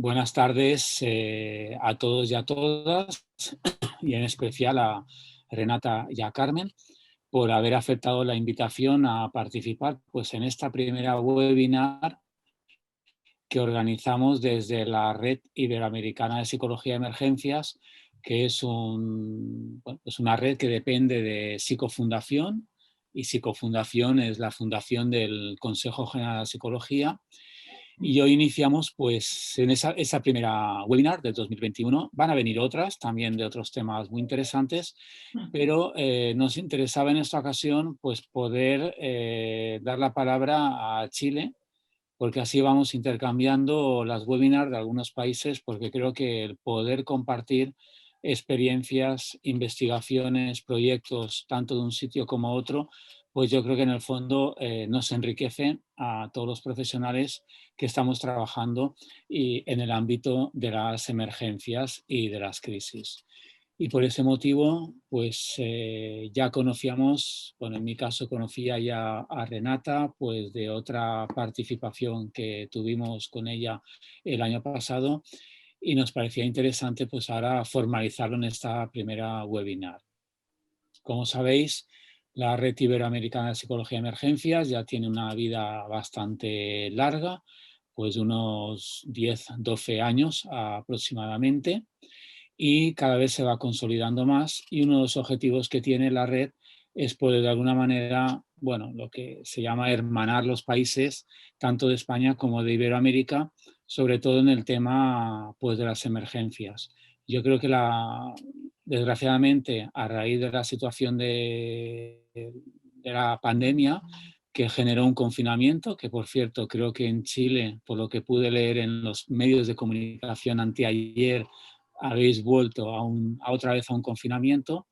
Buenas tardes a todos y a todas, y en especial a Renata y a Carmen, por haber aceptado la invitación a participar pues, en esta primera webinar que organizamos desde la Red Iberoamericana de Psicología de Emergencias, que es una red que depende de Psicofundación, y Psicofundación es la fundación del Consejo General de Psicología. Y hoy iniciamos pues en esa primera webinar del 2021. Van a venir otras también de otros temas muy interesantes, pero nos interesaba en esta ocasión pues poder dar la palabra a Chile, porque así vamos intercambiando las webinars de algunos países, porque creo que el poder compartir experiencias, investigaciones, proyectos, tanto de un sitio como otro, pues yo creo que en el fondo nos enriquece a todos los profesionales que estamos trabajando en el ámbito de las emergencias y de las crisis. Y por ese motivo, pues ya conocíamos, bueno, en mi caso conocía ya a Renata, pues de otra participación que tuvimos con ella el año pasado, y nos parecía interesante pues ahora formalizarlo en esta primera webinar. Como sabéis, la Red Iberoamericana de Psicología de Emergencias ya tiene una vida bastante larga, pues de unos 10, 12 años aproximadamente, y cada vez se va consolidando más, y uno de los objetivos que tiene la red es poder de alguna manera, bueno, lo que se llama hermanar los países, tanto de España como de Iberoamérica, sobre todo en el tema pues, de las emergencias. Yo creo que desgraciadamente, a raíz de la situación de la pandemia, que generó un confinamiento, que por cierto creo que en Chile, por lo que pude leer en los medios de comunicación anteayer, habéis vuelto otra vez a un confinamiento,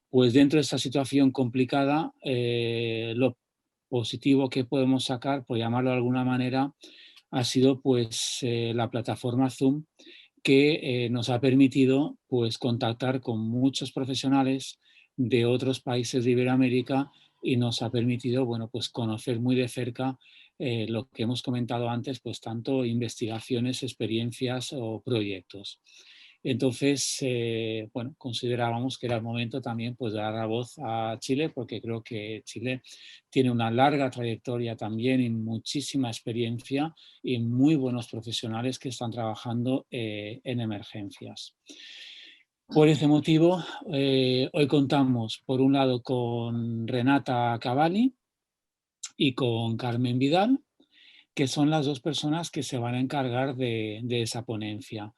pues dentro de esta situación complicada, lo positivo que podemos sacar, por llamarlo de alguna manera, ha sido pues la plataforma Zoom, que nos ha permitido pues contactar con muchos profesionales de otros países de Iberoamérica, y nos ha permitido bueno, pues conocer muy de cerca lo que hemos comentado antes, pues tanto investigaciones, experiencias o proyectos. Entonces, bueno, considerábamos que era el momento también pues, de dar la voz a Chile, porque creo que Chile tiene una larga trayectoria también y muchísima experiencia y muy buenos profesionales que están trabajando en emergencias. Por ese motivo, hoy contamos por un lado con Renata Cavalli y con Carmen Vidal, que son las dos personas que se van a encargar de esa ponencia.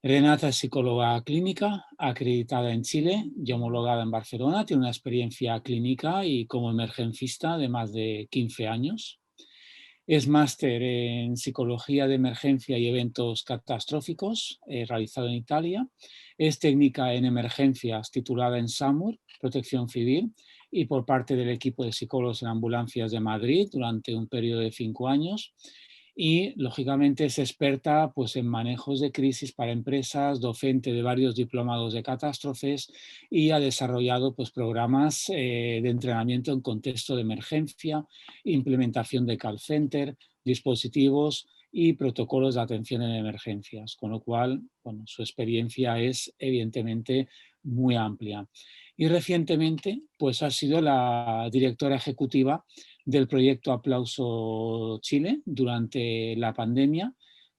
Renata es psicóloga clínica, acreditada en Chile y homologada en Barcelona. Tiene una experiencia clínica y como emergencista de más de 15 años. Es máster en Psicología de Emergencia y Eventos Catastróficos, realizado en Italia. Es técnica en emergencias, titulada en SAMUR, Protección Civil, y por parte del equipo de psicólogos en ambulancias de Madrid durante un periodo de 5 años. Y, lógicamente, es experta pues, en manejos de crisis para empresas, docente de varios diplomados de catástrofes, y ha desarrollado pues, programas de entrenamiento en contexto de emergencia, implementación de call center, dispositivos y protocolos de atención en emergencias, con lo cual bueno, su experiencia es evidentemente muy amplia. Y recientemente pues, ha sido la directora ejecutiva del proyecto Aplauso Chile durante la pandemia,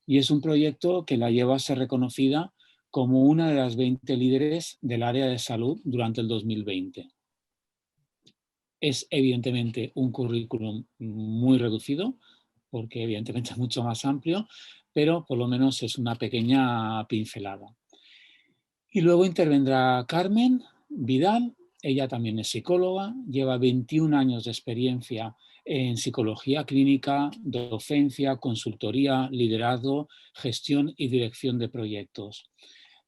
y es un proyecto que la lleva a ser reconocida como una de las 20 líderes del área de salud durante el 2020. Es evidentemente un currículum muy reducido, porque evidentemente es mucho más amplio, pero por lo menos es una pequeña pincelada. Y luego intervendrá Carmen Vidal. Ella también es psicóloga, lleva 21 años de experiencia en psicología clínica, docencia, consultoría, liderazgo, gestión y dirección de proyectos.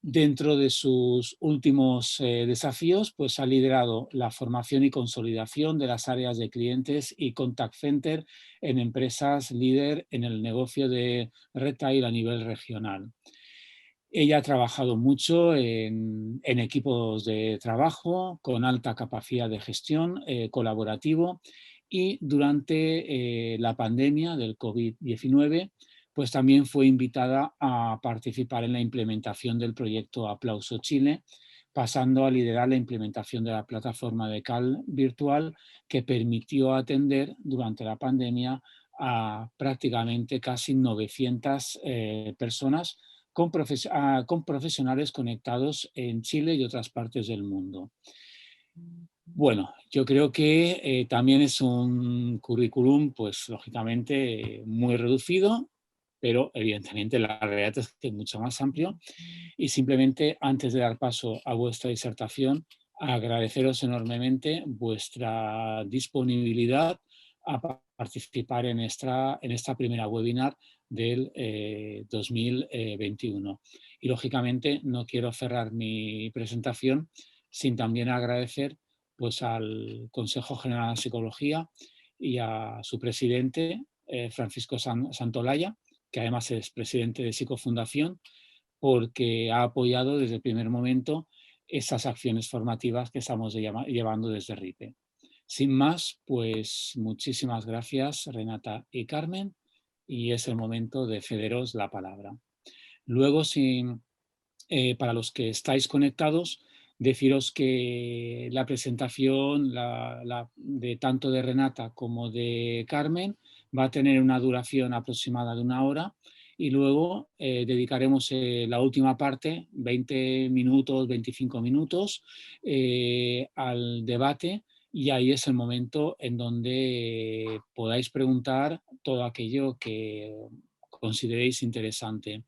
Dentro de sus últimos desafíos, pues ha liderado la formación y consolidación de las áreas de clientes y contact center en empresas líder en el negocio de retail a nivel regional. Ella ha trabajado mucho en equipos de trabajo con alta capacidad de gestión colaborativo, y durante la pandemia del COVID-19 pues también fue invitada a participar en la implementación del proyecto Aplauso Chile, pasando a liderar la implementación de la plataforma de CAL virtual que permitió atender durante la pandemia a prácticamente casi 900 personas con profesionales conectados en Chile y otras partes del mundo. Bueno, yo creo que también es un currículum, pues lógicamente muy reducido, pero evidentemente la realidad es que es mucho más amplio. Y simplemente, antes de dar paso a vuestra disertación, agradeceros enormemente vuestra disponibilidad a participar en esta primera webinar del 2021. Y lógicamente no quiero cerrar mi presentación sin también agradecer pues, al Consejo General de Psicología y a su presidente, Francisco Santolaya, que además es presidente de Psicofundación, porque ha apoyado desde el primer momento esas acciones formativas que estamos llevando desde RIPE. Sin más, pues muchísimas gracias Renata y Carmen, y es el momento de cederos la palabra. Luego, para los que estáis conectados, deciros que la presentación de tanto de Renata como de Carmen va a tener una duración aproximada de 1 hora y luego dedicaremos la última parte, 20 minutos, 25 minutos, al debate, y ahí es el momento en donde podáis preguntar todo aquello que consideréis interesante.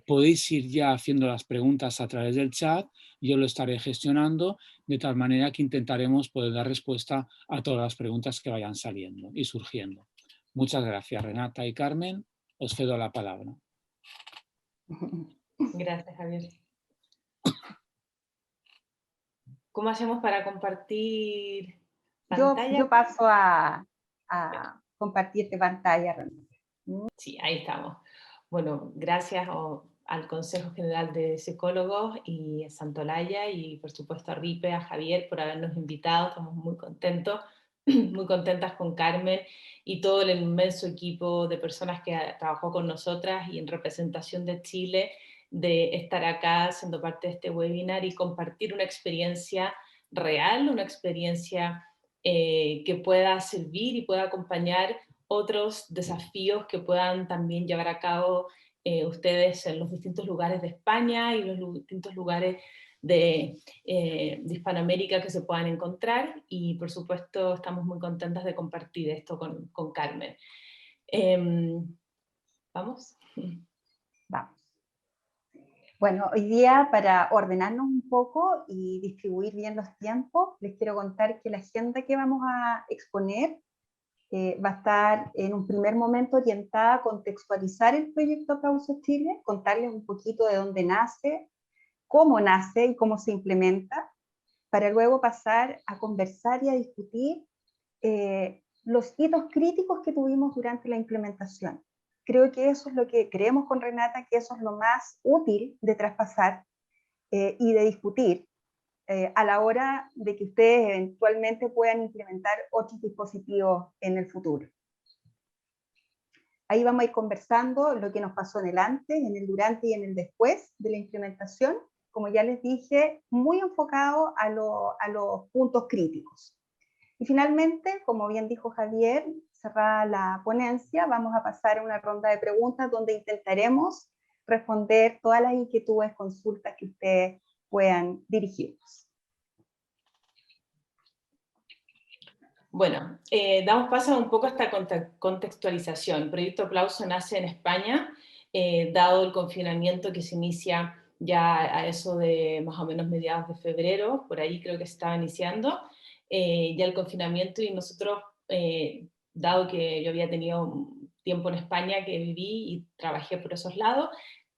Podéis ir ya haciendo las preguntas a través del chat, yo lo estaré gestionando, de tal manera que intentaremos poder dar respuesta a todas las preguntas que vayan saliendo y surgiendo. Muchas gracias, Renata y Carmen. Os cedo la palabra. Gracias, Javier. ¿Cómo hacemos para compartir pantalla? Yo paso a compartirte pantalla, Renata. Sí, ahí estamos. Bueno, gracias al Consejo General de Psicólogos y a Santolaya y por supuesto a Ripe, a Javier por habernos invitado. Estamos muy contentos, muy contentas con Carmen y todo el inmenso equipo de personas que trabajó con nosotras y en representación de Chile, de estar acá siendo parte de este webinar y compartir una experiencia real, una experiencia que pueda servir y pueda acompañar otros desafíos que puedan también llevar a cabo ustedes en los distintos lugares de España y los distintos lugares de Hispanoamérica que se puedan encontrar, y por supuesto estamos muy contentas de compartir esto con Carmen. ¿Vamos? Vamos. Bueno, hoy día, para ordenarnos un poco y distribuir bien los tiempos, les quiero contar que la agenda que vamos a exponer va a estar en un primer momento orientada a contextualizar el proyecto Aplauso Chile, contarles un poquito de dónde nace, cómo nace y cómo se implementa, para luego pasar a conversar y a discutir los hitos críticos que tuvimos durante la implementación. Creo que eso es lo que creemos con Renata, que eso es lo más útil de traspasar y de discutir a la hora de que ustedes eventualmente puedan implementar otros dispositivos en el futuro. Ahí vamos a ir conversando lo que nos pasó en el antes, en el durante y en el después de la implementación, como ya les dije, muy enfocado a los puntos críticos. Y finalmente, como bien dijo Javier, cerrada la ponencia, vamos a pasar a una ronda de preguntas donde intentaremos responder todas las inquietudes, consultas que ustedes puedan dirigirnos. Bueno, damos paso un poco a esta contextualización. El Proyecto Aplauso nace en España, dado el confinamiento que se inicia ya a eso de más o menos mediados de febrero, por ahí creo que se estaba iniciando, ya el confinamiento, y nosotros, dado que yo había tenido un tiempo en España que viví y trabajé por esos lados,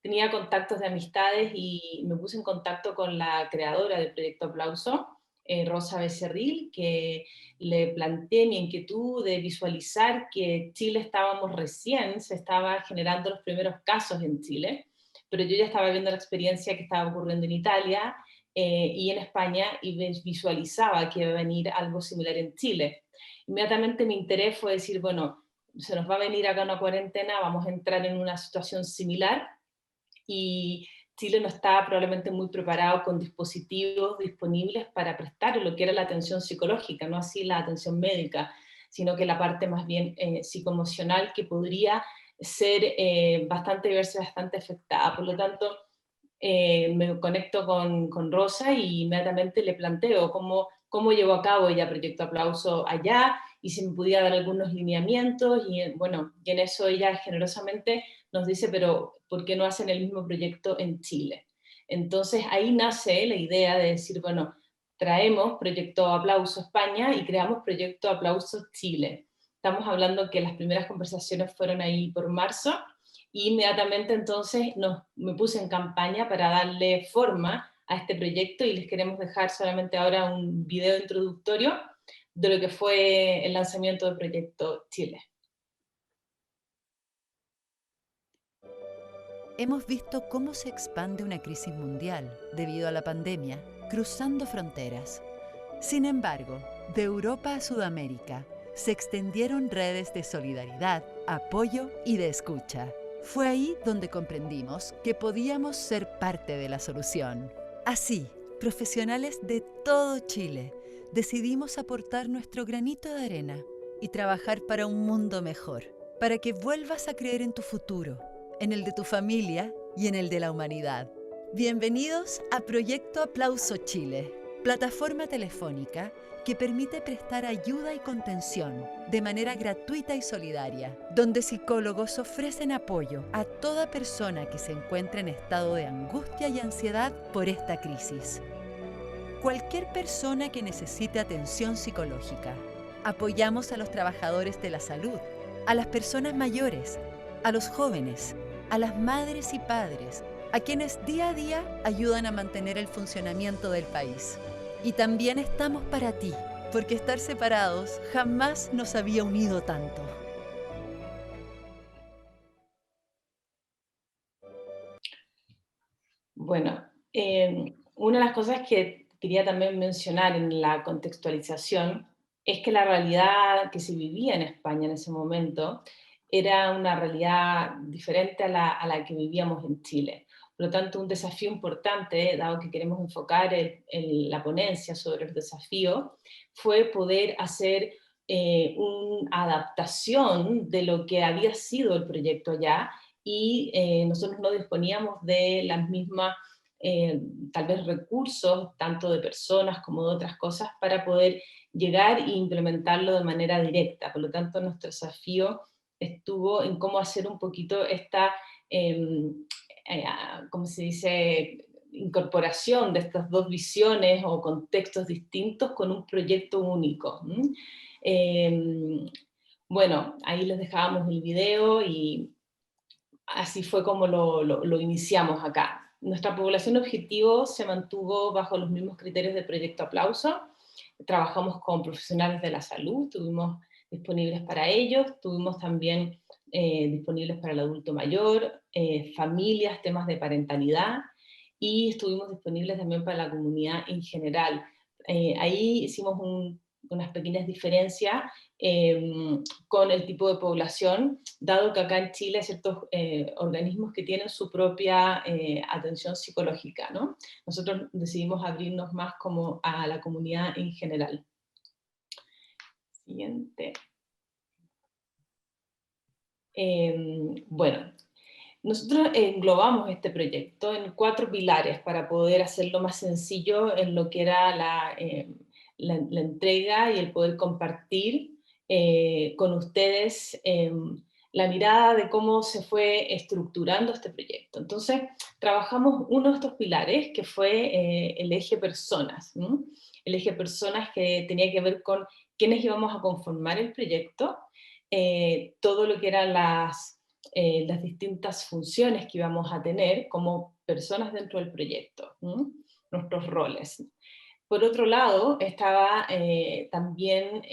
tenía contactos de amistades y me puse en contacto con la creadora del Proyecto Aplauso, Rosa Becerril, que le planteé mi inquietud de visualizar que Chile estábamos recién, se estaban generando los primeros casos en Chile, pero yo ya estaba viendo la experiencia que estaba ocurriendo en Italia y en España, y visualizaba que iba a venir algo similar en Chile. Inmediatamente mi interés fue decir, bueno, se nos va a venir acá una cuarentena, vamos a entrar en una situación similar, y Chile no estaba probablemente muy preparado con dispositivos disponibles para prestar lo que era la atención psicológica, no así la atención médica, sino que la parte más bien psicoemocional, que podría ser bastante diversa y bastante afectada. Por lo tanto, me conecto con Rosa y inmediatamente le planteo cómo llevó a cabo ella Proyecto Aplauso allá, y si me podía dar algunos lineamientos, y bueno, y en eso ella generosamente nos dice, pero ¿por qué no hacen el mismo proyecto en Chile? Entonces ahí nace la idea de decir, bueno, traemos Proyecto Aplauso España y creamos Proyecto Aplauso Chile. Estamos hablando que las primeras conversaciones fueron ahí por marzo, y inmediatamente entonces me puse en campaña para darle forma a este proyecto, y les queremos dejar solamente ahora un video introductorio de lo que fue el lanzamiento del Proyecto Chile. Hemos visto cómo se expande una crisis mundial debido a la pandemia, cruzando fronteras. Sin embargo, de Europa a Sudamérica, se extendieron redes de solidaridad, apoyo y de escucha. Fue ahí donde comprendimos que podíamos ser parte de la solución. Así, profesionales de todo Chile, decidimos aportar nuestro granito de arena y trabajar para un mundo mejor, para que vuelvas a creer en tu futuro, en el de tu familia y en el de la humanidad. Bienvenidos a Proyecto Aplauso Chile, plataforma telefónica que permite prestar ayuda y contención de manera gratuita y solidaria, donde psicólogos ofrecen apoyo a toda persona que se encuentre en estado de angustia y ansiedad por esta crisis. Cualquier persona que necesite atención psicológica. Apoyamos a los trabajadores de la salud, a las personas mayores, a los jóvenes, a las madres y padres, a quienes día a día ayudan a mantener el funcionamiento del país. Y también estamos para ti, porque estar separados jamás nos había unido tanto. Bueno, una de las cosas que quería también mencionar en la contextualización es que la realidad que se vivía en España en ese momento era una realidad diferente a la que vivíamos en Chile. Por lo tanto, un desafío importante, dado que queremos enfocar la ponencia sobre el desafío, fue poder hacer una adaptación de lo que había sido el proyecto allá, y nosotros no disponíamos de las mismas, tal vez recursos, tanto de personas como de otras cosas, para poder llegar e implementarlo de manera directa. Por lo tanto, nuestro desafío estuvo en cómo hacer un poquito esta, ¿cómo se dice?, incorporación de estas dos visiones o contextos distintos con un proyecto único. Bueno, ahí les dejábamos el video y así fue como lo iniciamos acá. Nuestra población objetivo se mantuvo bajo los mismos criterios del Proyecto Aplauso. Trabajamos con profesionales de la salud, tuvimos disponibles para ellos, tuvimos también disponibles para el adulto mayor, familias, temas de parentalidad, y estuvimos disponibles también para la comunidad en general. Ahí hicimos unas pequeñas diferencias con el tipo de población, dado que acá en Chile hay ciertos organismos que tienen su propia atención psicológica, ¿no? Nosotros decidimos abrirnos más como a la comunidad en general. Siguiente. Bueno, nosotros englobamos este proyecto en 4 pilares para poder hacerlo más sencillo en lo que era la entrega y el poder compartir con ustedes la mirada de cómo se fue estructurando este proyecto. Entonces, trabajamos uno de estos pilares, que fue el eje personas, ¿no? El eje personas, que tenía que ver con quiénes íbamos a conformar el proyecto, todo lo que eran las distintas funciones que íbamos a tener como personas dentro del proyecto, ¿no? Nuestros roles. Por otro lado, estaba también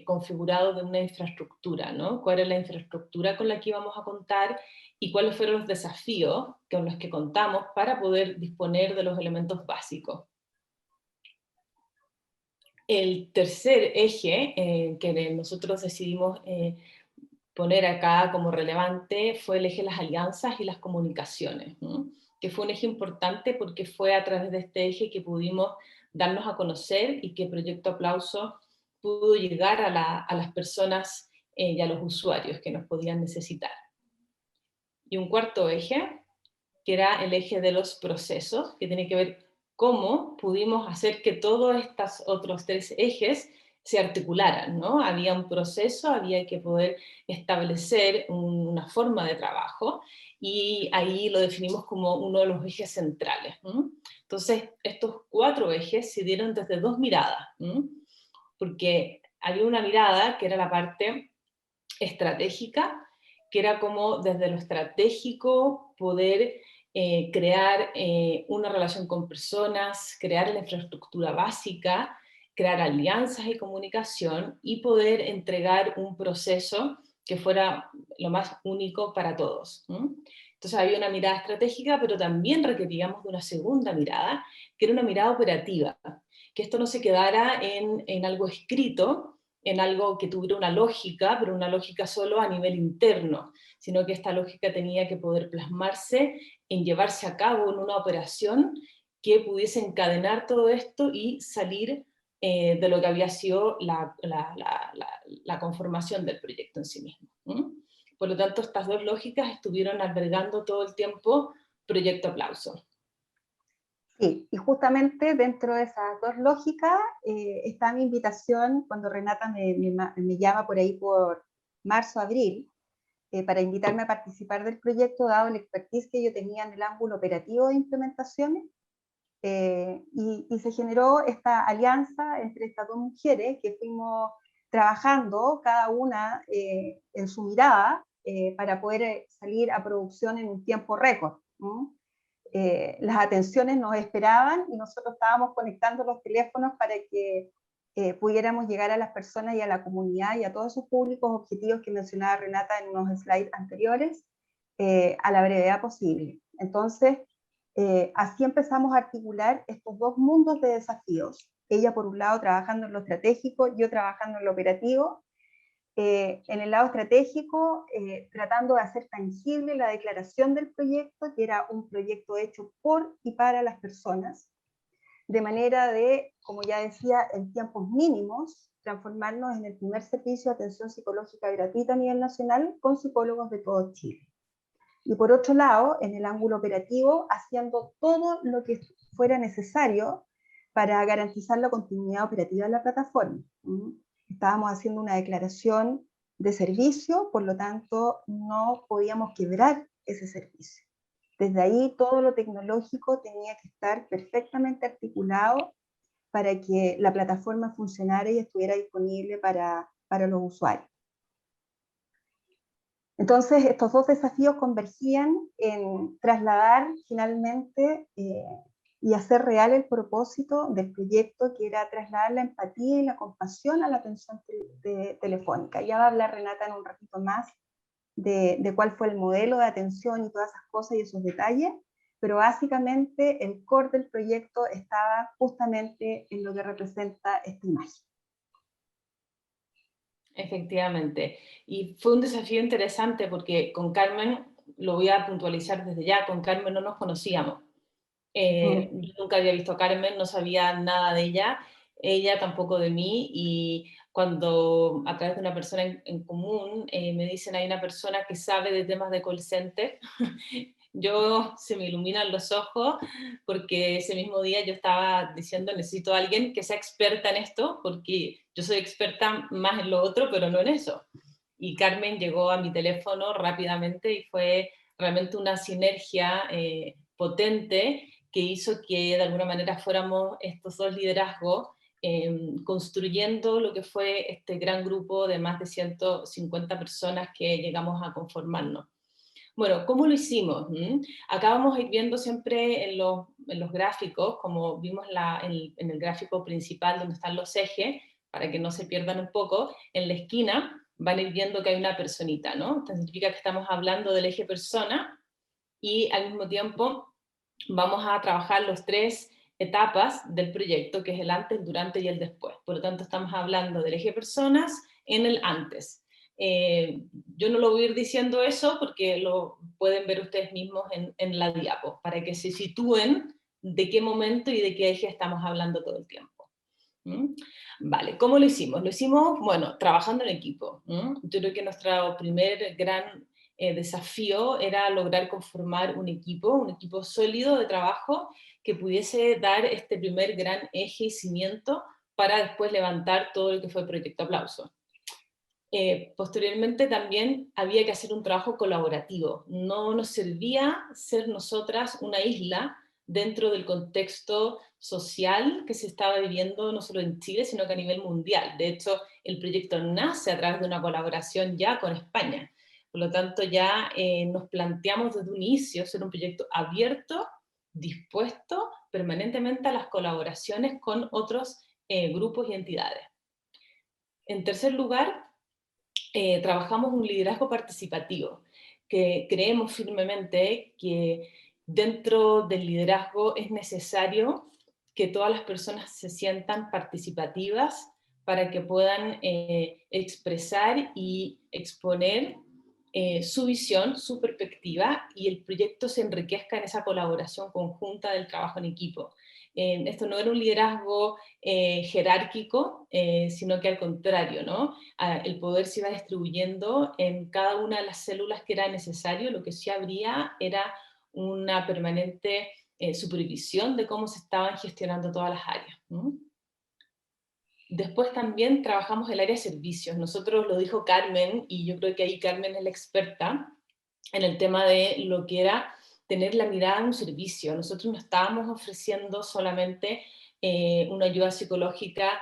configurado de una infraestructura, ¿no? ¿Cuál es la infraestructura con la que íbamos a contar y cuáles fueron los desafíos con los que contamos para poder disponer de los elementos básicos? El tercer eje que nosotros decidimos poner acá como relevante fue el eje de las alianzas y las comunicaciones, ¿no? Que fue un eje importante porque fue a través de este eje que pudimos darnos a conocer y que Proyecto Aplauso pudo llegar a las personas y a los usuarios que nos podían necesitar. Y un cuarto eje, que era el eje de los procesos, que tiene que ver cómo pudimos hacer que todos estos otros tres ejes se articularan, ¿no? Había un proceso, había que poder establecer una forma de trabajo, y ahí lo definimos como uno de los ejes centrales, ¿no? Entonces, estos cuatro ejes se dieron desde dos miradas, ¿no? Porque había una mirada que era la parte estratégica, que era como desde lo estratégico poder crear una relación con personas, crear la infraestructura básica, crear alianzas y comunicación y poder entregar un proceso que fuera lo más único para todos. Entonces había una mirada estratégica, pero también requeríamos de una segunda mirada, que era una mirada operativa, que esto no se quedara en algo escrito, en algo que tuviera una lógica, pero una lógica solo a nivel interno, sino que esta lógica tenía que poder plasmarse en llevarse a cabo en una operación que pudiese encadenar todo esto y salir de lo que había sido la conformación del proyecto en sí mismo. Por lo tanto, estas dos lógicas estuvieron albergando todo el tiempo Proyecto Aplauso. Sí, y justamente dentro de esas dos lógicas está mi invitación cuando Renata me llama por ahí por marzo, abril, para invitarme a participar del proyecto, dado el expertise que yo tenía en el ángulo operativo de implementaciones, y se generó esta alianza entre estas dos mujeres que fuimos trabajando cada una en su mirada para poder salir a producción en un tiempo récord. Las atenciones nos esperaban y nosotros estábamos conectando los teléfonos para que pudiéramos llegar a las personas y a la comunidad y a todos esos públicos objetivos que mencionaba Renata en unos slides anteriores a la brevedad posible. Entonces, así empezamos a articular estos dos mundos de desafíos. Ella por un lado trabajando en lo estratégico, yo trabajando en lo operativo. En el lado estratégico, tratando de hacer tangible la declaración del proyecto, que era un proyecto hecho por y para las personas, de manera de, como ya decía, en tiempos mínimos, transformarnos en el primer servicio de atención psicológica gratuita a nivel nacional con psicólogos de todo Chile. Y por otro lado, en el ángulo operativo, haciendo todo lo que fuera necesario para garantizar la continuidad operativa de la plataforma. Estábamos haciendo una declaración de servicio, por lo tanto no podíamos quebrar ese servicio. Desde ahí todo lo tecnológico tenía que estar perfectamente articulado para que la plataforma funcionara y estuviera disponible para los usuarios. Entonces estos dos desafíos convergían en trasladar finalmente y hacer real el propósito del proyecto, que era trasladar la empatía y la compasión a la atención telefónica. Ya va a hablar Renata en un ratito más de cuál fue el modelo de atención y todas esas cosas y esos detalles, pero básicamente el core del proyecto estaba justamente en lo que representa esta imagen. Efectivamente, y fue un desafío interesante porque con Carmen, lo voy a puntualizar desde ya, con Carmen no nos conocíamos. Yo nunca había visto a Carmen, no sabía nada de ella tampoco de mí, y cuando a través de una persona en común me dicen hay una persona que sabe de temas de call center, yo se me iluminan los ojos porque ese mismo día yo estaba diciendo necesito a alguien que sea experta en esto porque yo soy experta más en lo otro pero no en eso. Y Carmen llegó a mi teléfono rápidamente y fue realmente una sinergia potente que hizo que de alguna manera fuéramos estos dos liderazgos construyendo lo que fue este gran grupo de más de 150 personas que llegamos a conformarnos. Bueno, ¿cómo lo hicimos? Acá vamos a ir viendo siempre en los gráficos, como vimos en el gráfico principal donde están los ejes, para que no se pierdan un poco, en la esquina van a ir viendo que hay una personita, ¿no? Esto significa que estamos hablando del eje persona y al mismo tiempo vamos a trabajar las tres etapas del proyecto, que es el antes, el durante y el después. Por lo tanto, estamos hablando del eje personas en el antes. Yo no lo voy a ir diciendo eso porque lo pueden ver ustedes mismos en la diapo, para que se sitúen de qué momento y de qué eje estamos hablando todo el tiempo. Vale, ¿cómo lo hicimos? Lo hicimos, bueno, trabajando en equipo. Yo creo que nuestro primer gran desafío era lograr conformar un equipo sólido de trabajo que pudiese dar este primer gran eje y cimiento para después levantar todo lo que fue el Proyecto Aplauso. Posteriormente también había que hacer un trabajo colaborativo. No nos servía ser nosotras una isla dentro del contexto social que se estaba viviendo no solo en Chile, sino que a nivel mundial. De hecho, el proyecto nace a través de una colaboración ya con España. Por lo tanto, ya nos planteamos desde un inicio ser un proyecto abierto, dispuesto permanentemente a las colaboraciones con otros grupos y entidades. En tercer lugar, trabajamos un liderazgo participativo, que creemos firmemente que dentro del liderazgo es necesario que todas las personas se sientan participativas para que puedan expresar y exponer su visión, su perspectiva, y el proyecto se enriquezca en esa colaboración conjunta del trabajo en equipo. Esto no era un liderazgo jerárquico, sino que al contrario, ¿no? El poder se iba distribuyendo en cada una de las células que era necesario. Lo que sí habría era una permanente supervisión de cómo se estaban gestionando todas las áreas, ¿no? Después también trabajamos el área de servicios. Nosotros, lo dijo Carmen, y yo creo que ahí Carmen es la experta en el tema de lo que era tener la mirada en un servicio. Nosotros no estábamos ofreciendo solamente una ayuda psicológica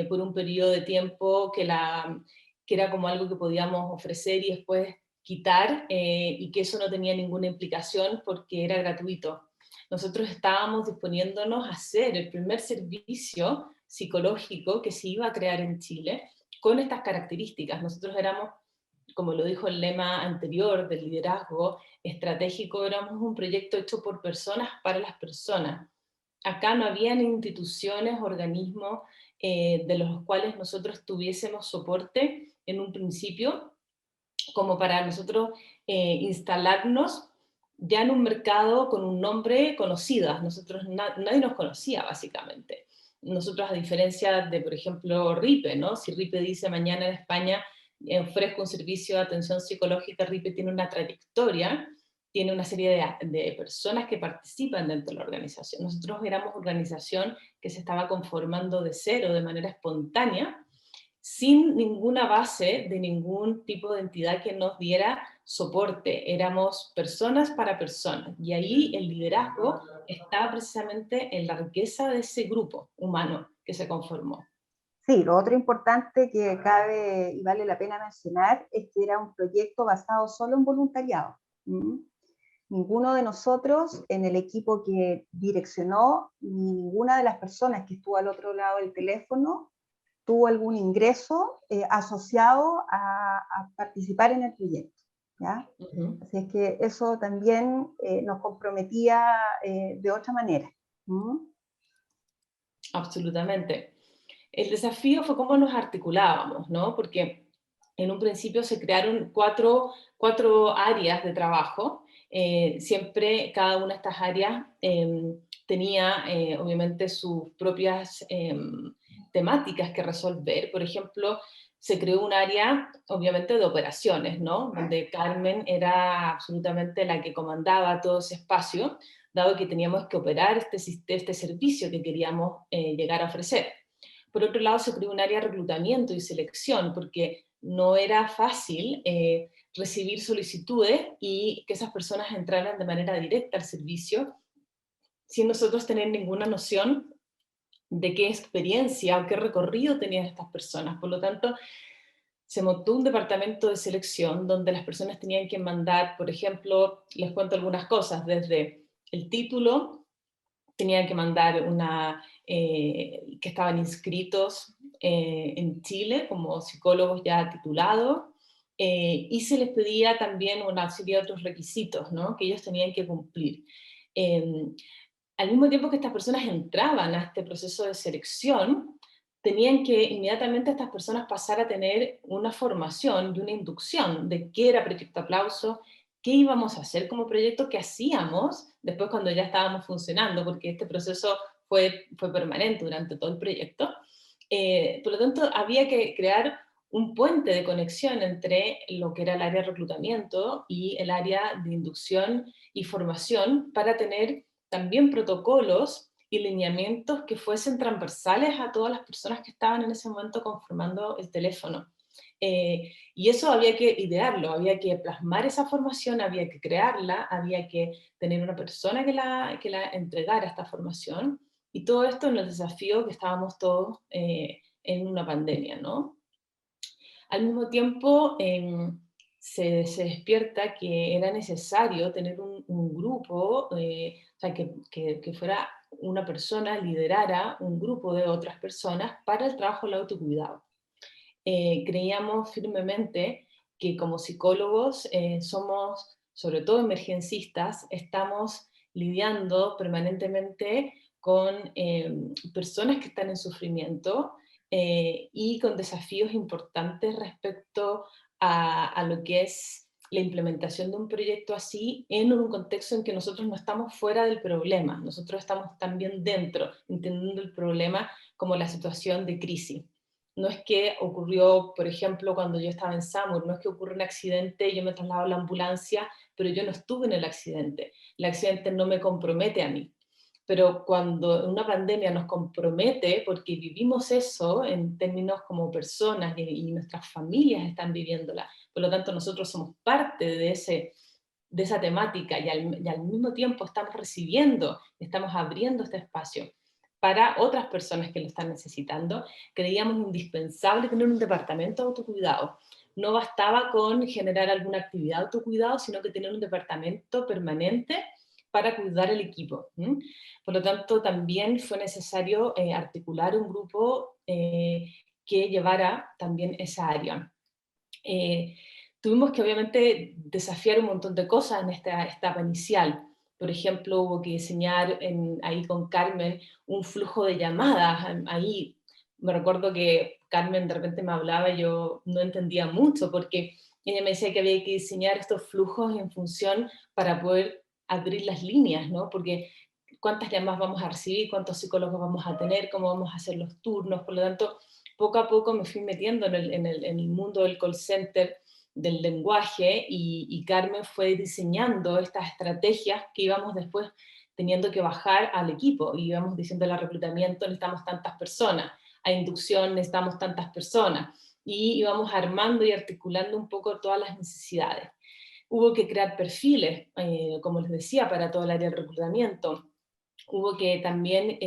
por un periodo de tiempo que era como algo que podíamos ofrecer y después quitar, y que eso no tenía ninguna implicación porque era gratuito. Nosotros estábamos disponiéndonos a hacer el primer servicio psicológico que se iba a crear en Chile con estas características. Nosotros éramos, como lo dijo el lema anterior del liderazgo estratégico, éramos un proyecto hecho por personas para las personas. Acá no habían instituciones, organismos de los cuales nosotros tuviésemos soporte en un principio, como para nosotros instalarnos ya en un mercado con un nombre conocido. Nosotros, nadie nos conocía básicamente. Nosotros, a diferencia de, por ejemplo, RIPE, ¿no? Si RIPE dice mañana en España ofrezco un servicio de atención psicológica, RIPE tiene una trayectoria, tiene una serie de personas que participan dentro de la organización. Nosotros éramos organización que se estaba conformando de cero, de manera espontánea, sin ninguna base de ningún tipo de entidad que nos diera soporte. Éramos personas para personas, y ahí el liderazgo estaba precisamente en la riqueza de ese grupo humano que se conformó. Sí, lo otro importante que cabe y vale la pena mencionar es que era un proyecto basado solo en voluntariado. Ninguno de nosotros en el equipo que direccionó, ni ninguna de las personas que estuvo al otro lado del teléfono tuvo algún ingreso asociado a participar en el proyecto, ¿ya? Así es que eso también nos comprometía de otra manera. Absolutamente. El desafío fue cómo nos articulábamos, ¿no? Porque en un principio se crearon cuatro áreas de trabajo. Siempre cada una de estas áreas tenía obviamente sus propias temáticas que resolver. Por ejemplo, se creó un área obviamente de operaciones, ¿no? Donde Carmen era absolutamente la que comandaba todo ese espacio, dado que teníamos que operar este servicio que queríamos llegar a ofrecer. Por otro lado, se creó un área de reclutamiento y selección, porque no era fácil recibir solicitudes y que esas personas entraran de manera directa al servicio, sin nosotros tener ninguna noción de qué experiencia o qué recorrido tenían estas personas. Por lo tanto, se montó un departamento de selección donde las personas tenían que mandar, por ejemplo, les cuento algunas cosas, desde el título, tenían que mandar que estaban inscritos en Chile como psicólogos ya titulados, y se les pedía también una serie de otros requisitos, ¿no? Que ellos tenían que cumplir. Al mismo tiempo que estas personas entraban a este proceso de selección, tenían que inmediatamente estas personas pasar a tener una formación y una inducción de qué era Proyecto Aplauso, qué íbamos a hacer como proyecto, qué hacíamos después cuando ya estábamos funcionando, porque este proceso fue permanente durante todo el proyecto. Por lo tanto, había que crear un puente de conexión entre lo que era el área de reclutamiento y el área de inducción y formación para tener también protocolos y lineamientos que fuesen transversales a todas las personas que estaban en ese momento conformando el teléfono. Y eso había que idearlo, había que plasmar esa formación, había que crearla, había que tener una persona que la entregara esta formación, y todo esto en el desafío que estábamos todos en una pandemia, ¿no? Al mismo tiempo, se despierta que era necesario tener un grupo, o sea, que fuera una persona, liderara un grupo de otras personas para el trabajo del autocuidado. Creíamos firmemente que como psicólogos somos, sobre todo emergencistas, estamos lidiando permanentemente con personas que están en sufrimiento, y con desafíos importantes respecto a lo que es la implementación de un proyecto así en un contexto en que nosotros no estamos fuera del problema, nosotros estamos también dentro, entendiendo el problema como la situación de crisis. No es que ocurrió, por ejemplo, cuando yo estaba en Samur, no es que ocurre un accidente y yo me traslado a la ambulancia, pero yo no estuve en el accidente no me compromete a mí. Pero cuando una pandemia nos compromete, porque vivimos eso en términos como personas y nuestras familias están viviéndola, por lo tanto nosotros somos parte de esa temática y al mismo tiempo estamos recibiendo, estamos abriendo este espacio para otras personas que lo están necesitando, creíamos indispensable tener un departamento de autocuidado. No bastaba con generar alguna actividad de autocuidado, sino que tener un departamento permanente para cuidar el equipo. Por lo tanto, también fue necesario articular un grupo que llevara también esa área. Tuvimos que obviamente desafiar un montón de cosas en esta etapa inicial. Por ejemplo, hubo que diseñar ahí con Carmen un flujo de llamadas. Ahí me recuerdo que Carmen de repente me hablaba y yo no entendía mucho porque ella me decía que había que diseñar estos flujos en función para poder abrir las líneas, ¿no? Porque cuántas llamadas vamos a recibir, cuántos psicólogos vamos a tener, cómo vamos a hacer los turnos. Por lo tanto, poco a poco me fui metiendo en el mundo del call center, del lenguaje, y Carmen fue diseñando estas estrategias que íbamos después teniendo que bajar al equipo, y íbamos diciendo al reclutamiento necesitamos tantas personas, a inducción necesitamos tantas personas, y íbamos armando y articulando un poco todas las necesidades. Hubo que crear perfiles, como les decía, para todo el área de reclutamiento. Hubo que también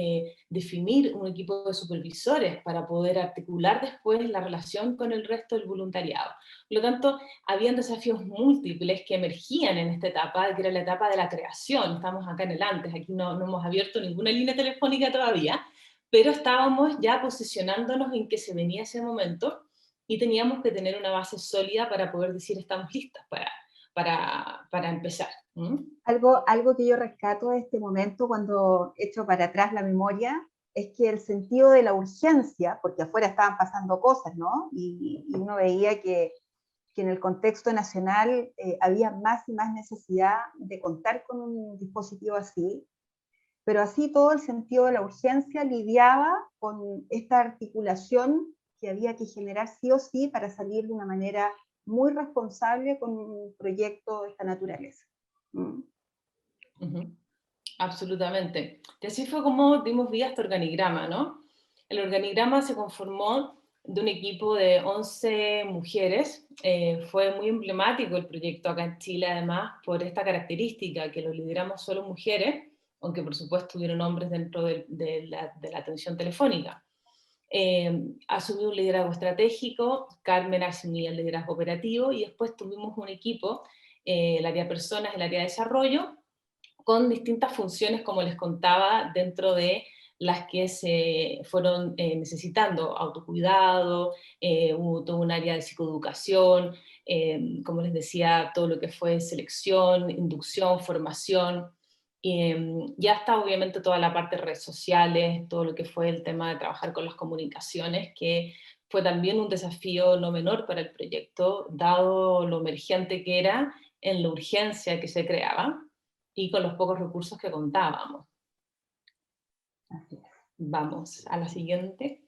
definir un equipo de supervisores para poder articular después la relación con el resto del voluntariado. Por lo tanto, habían desafíos múltiples que emergían en esta etapa, que era la etapa de la creación. Estamos acá en el antes, aquí no hemos abierto ninguna línea telefónica todavía, pero estábamos ya posicionándonos en que se venía ese momento y teníamos que tener una base sólida para poder decir estamos listas para empezar. Algo que yo rescato de este momento cuando echo para atrás la memoria es que el sentido de la urgencia, porque afuera estaban pasando cosas, ¿no? Y uno veía que en el contexto nacional había más y más necesidad de contar con un dispositivo así, pero así todo el sentido de la urgencia lidiaba con esta articulación que había que generar sí o sí para salir de una manera muy responsable con un proyecto de esta naturaleza. Absolutamente. Y así fue como dimos vida a este organigrama, ¿no? El organigrama se conformó de un equipo de 11 mujeres. Fue muy emblemático el proyecto acá en Chile, además, por esta característica, que lo lideramos solo mujeres, aunque por supuesto hubieron hombres dentro de la atención telefónica. Asumió un liderazgo estratégico, Carmen asumía el liderazgo operativo, y después tuvimos un equipo, el área de personas, el área de desarrollo, con distintas funciones, como les contaba, dentro de las que se fueron necesitando autocuidado, hubo todo un área de psicoeducación, como les decía, todo lo que fue selección, inducción, formación, y hasta obviamente toda la parte de redes sociales, todo lo que fue el tema de trabajar con las comunicaciones, que fue también un desafío no menor para el proyecto, dado lo emergente que era, en la urgencia que se creaba, y con los pocos recursos que contábamos. Así es. Vamos a la siguiente.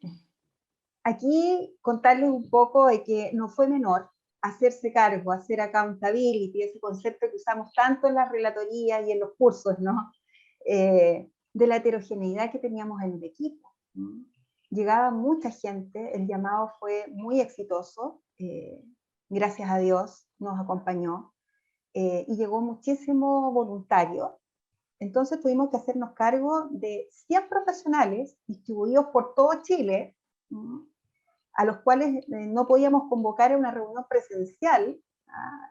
Aquí contarles un poco de que no fue menor hacerse cargo, hacer accountability, ese concepto que usamos tanto en las relatorías y en los cursos, ¿no? De la heterogeneidad que teníamos en el equipo. Llegaba mucha gente, el llamado fue muy exitoso, gracias a Dios nos acompañó, y llegó muchísimo voluntario. Entonces tuvimos que hacernos cargo de 100 profesionales distribuidos por todo Chile, a los cuales no podíamos convocar a una reunión presencial,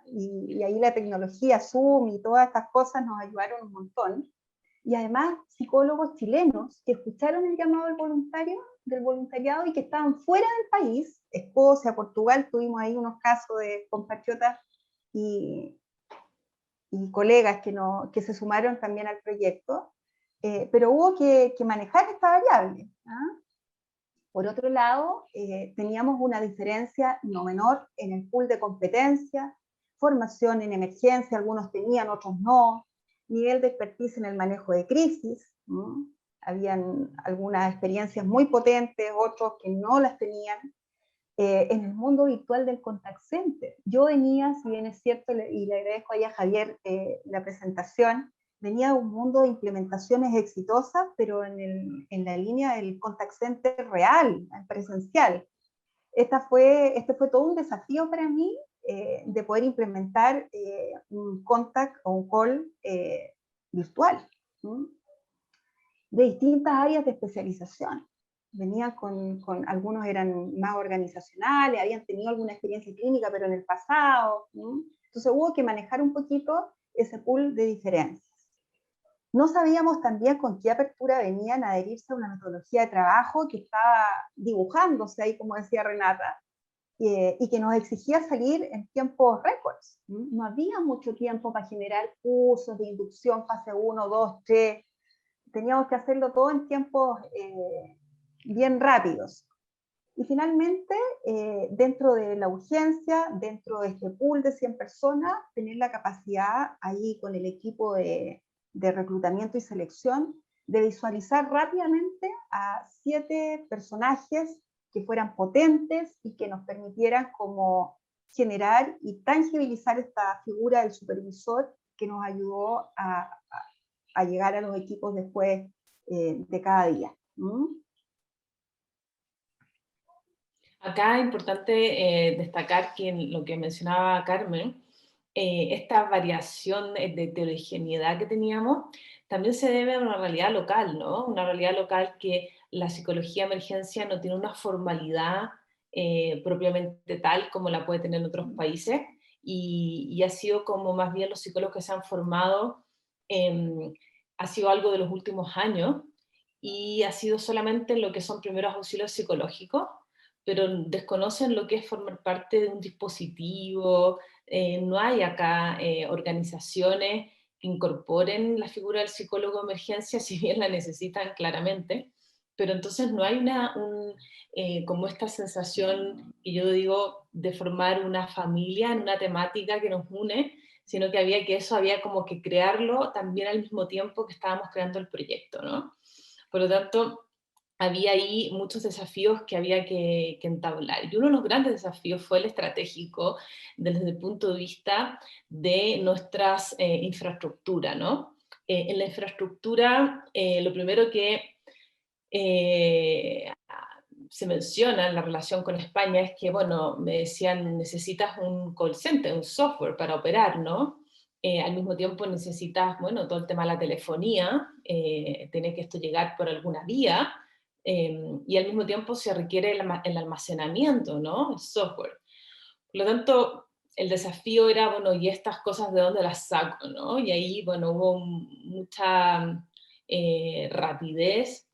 y ahí la tecnología, Zoom y todas estas cosas nos ayudaron un montón. Y además psicólogos chilenos que escucharon el llamado del voluntariado y que estaban fuera del país, Escocia, Portugal, tuvimos ahí unos casos de compatriotas y colegas que se sumaron también al proyecto, pero hubo que manejar esta variable. Por otro lado, teníamos una diferencia no menor en el pool de competencias, formación en emergencia, algunos tenían, otros no, nivel de expertise en el manejo de crisis, habían algunas experiencias muy potentes, otros que no las tenían. En el mundo virtual del contact center. Yo venía, si bien es cierto, y le agradezco ahí a Javier la presentación, venía de un mundo de implementaciones exitosas, pero en la línea del contact center real, presencial. Este fue todo un desafío para mí, de poder implementar un contact o un call virtual, de distintas áreas de especialización. Venían con algunos eran más organizacionales, habían tenido alguna experiencia clínica, pero en el pasado. Entonces hubo que manejar un poquito ese pool de diferencias. No sabíamos también con qué apertura venían a adherirse a una metodología de trabajo que estaba dibujándose ahí, como decía Renata, y que nos exigía salir en tiempos récords. No había mucho tiempo para generar cursos de inducción fase 1, 2, 3. Teníamos que hacerlo todo en tiempos bien rápidos. Y finalmente, dentro de la urgencia, dentro de este pool de 100 personas, tener la capacidad ahí con el equipo de reclutamiento y selección de visualizar rápidamente a 7 personajes que fueran potentes y que nos permitieran como generar y tangibilizar esta figura del supervisor que nos ayudó a llegar a los equipos después de cada día. Acá es importante destacar que en lo que mencionaba Carmen, esta variación de heterogeneidad que teníamos también se debe a una realidad local, ¿no? Una realidad local que la psicología de emergencia no tiene una formalidad propiamente tal como la puede tener en otros países, y ha sido como más bien los psicólogos que se han formado, ha sido algo de los últimos años, y ha sido solamente lo que son primeros auxilios psicológicos, pero desconocen lo que es formar parte de un dispositivo. No hay acá organizaciones que incorporen la figura del psicólogo de emergencia, si bien la necesitan claramente, pero entonces no hay como esta sensación que yo digo de formar una familia en una temática que nos une, sino que había como que crearlo también al mismo tiempo que estábamos creando el proyecto, ¿no? Por lo tanto, había ahí muchos desafíos que había que entablar. Y uno de los grandes desafíos fue el estratégico desde el punto de vista de nuestras infraestructuras, ¿no? En la infraestructura, lo primero que se menciona en la relación con España es que, bueno, me decían, necesitas un call center, un software para operar, ¿no? Al mismo tiempo necesitas, bueno, todo el tema de la telefonía, tiene que esto llegar por alguna vía, y al mismo tiempo se requiere el almacenamiento, ¿no? El software. Por lo tanto, el desafío era, bueno, ¿y estas cosas de dónde las saco, no? Y ahí, bueno, hubo mucha rapidez,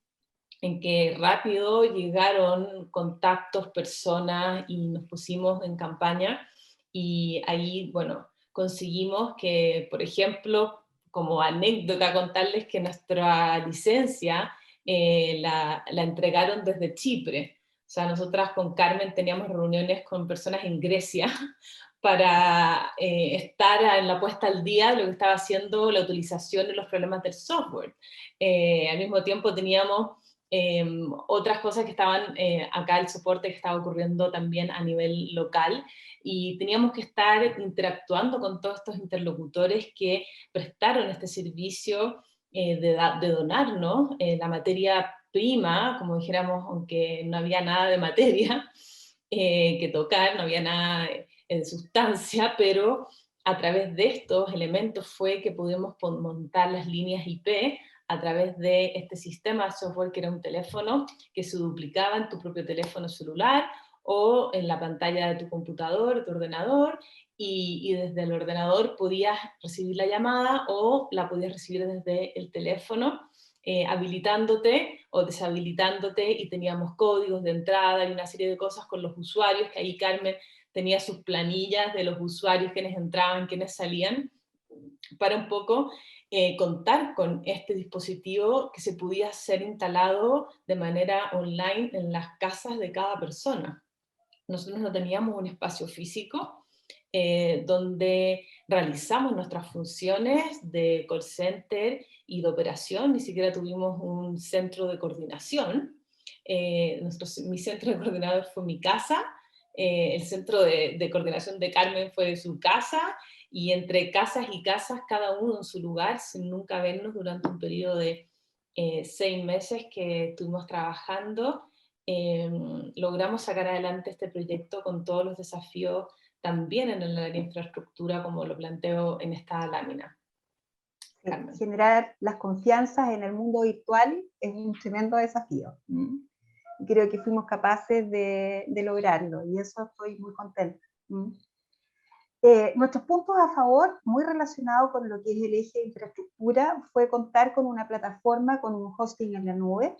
en que rápido llegaron contactos, personas, y nos pusimos en campaña, y ahí, bueno, conseguimos que, por ejemplo, como anécdota contarles que nuestra licencia la entregaron desde Chipre. O sea, nosotras con Carmen teníamos reuniones con personas en Grecia para estar en la puesta al día de lo que estaba haciendo la utilización de los problemas del software. Al mismo tiempo teníamos otras cosas que estaban acá, el soporte que estaba ocurriendo también a nivel local, y teníamos que estar interactuando con todos estos interlocutores que prestaron este servicio de donarnos la materia prima, como dijéramos, aunque no había nada de materia que tocar, no había nada de sustancia, pero a través de estos elementos fue que pudimos montar las líneas IP a través de este sistema de software que era un teléfono que se duplicaba en tu propio teléfono celular o en la pantalla de tu computador, tu ordenador, y desde el ordenador podías recibir la llamada o la podías recibir desde el teléfono, habilitándote o deshabilitándote, y teníamos códigos de entrada y una serie de cosas con los usuarios, que ahí Carmen tenía sus planillas de los usuarios, quienes entraban, quienes salían, para un poco contar con este dispositivo que se podía ser instalado de manera online en las casas de cada persona. Nosotros no teníamos un espacio físico donde realizamos nuestras funciones de call center y de operación, ni siquiera tuvimos un centro de coordinación. Mi centro de coordinador fue mi casa, el centro de coordinación de Carmen fue su casa, y entre casas y casas, cada uno en su lugar, sin nunca vernos durante un periodo de 6 meses que estuvimos trabajando, logramos sacar adelante este proyecto con todos los desafíos también en el área de infraestructura, como lo planteo en esta lámina. Sí, generar las confianzas en el mundo virtual es un tremendo desafío. Creo que fuimos capaces de lograrlo, y eso estoy muy contenta. Nuestros puntos a favor, muy relacionados con lo que es el eje de infraestructura, fue contar con una plataforma con un hosting en la nube,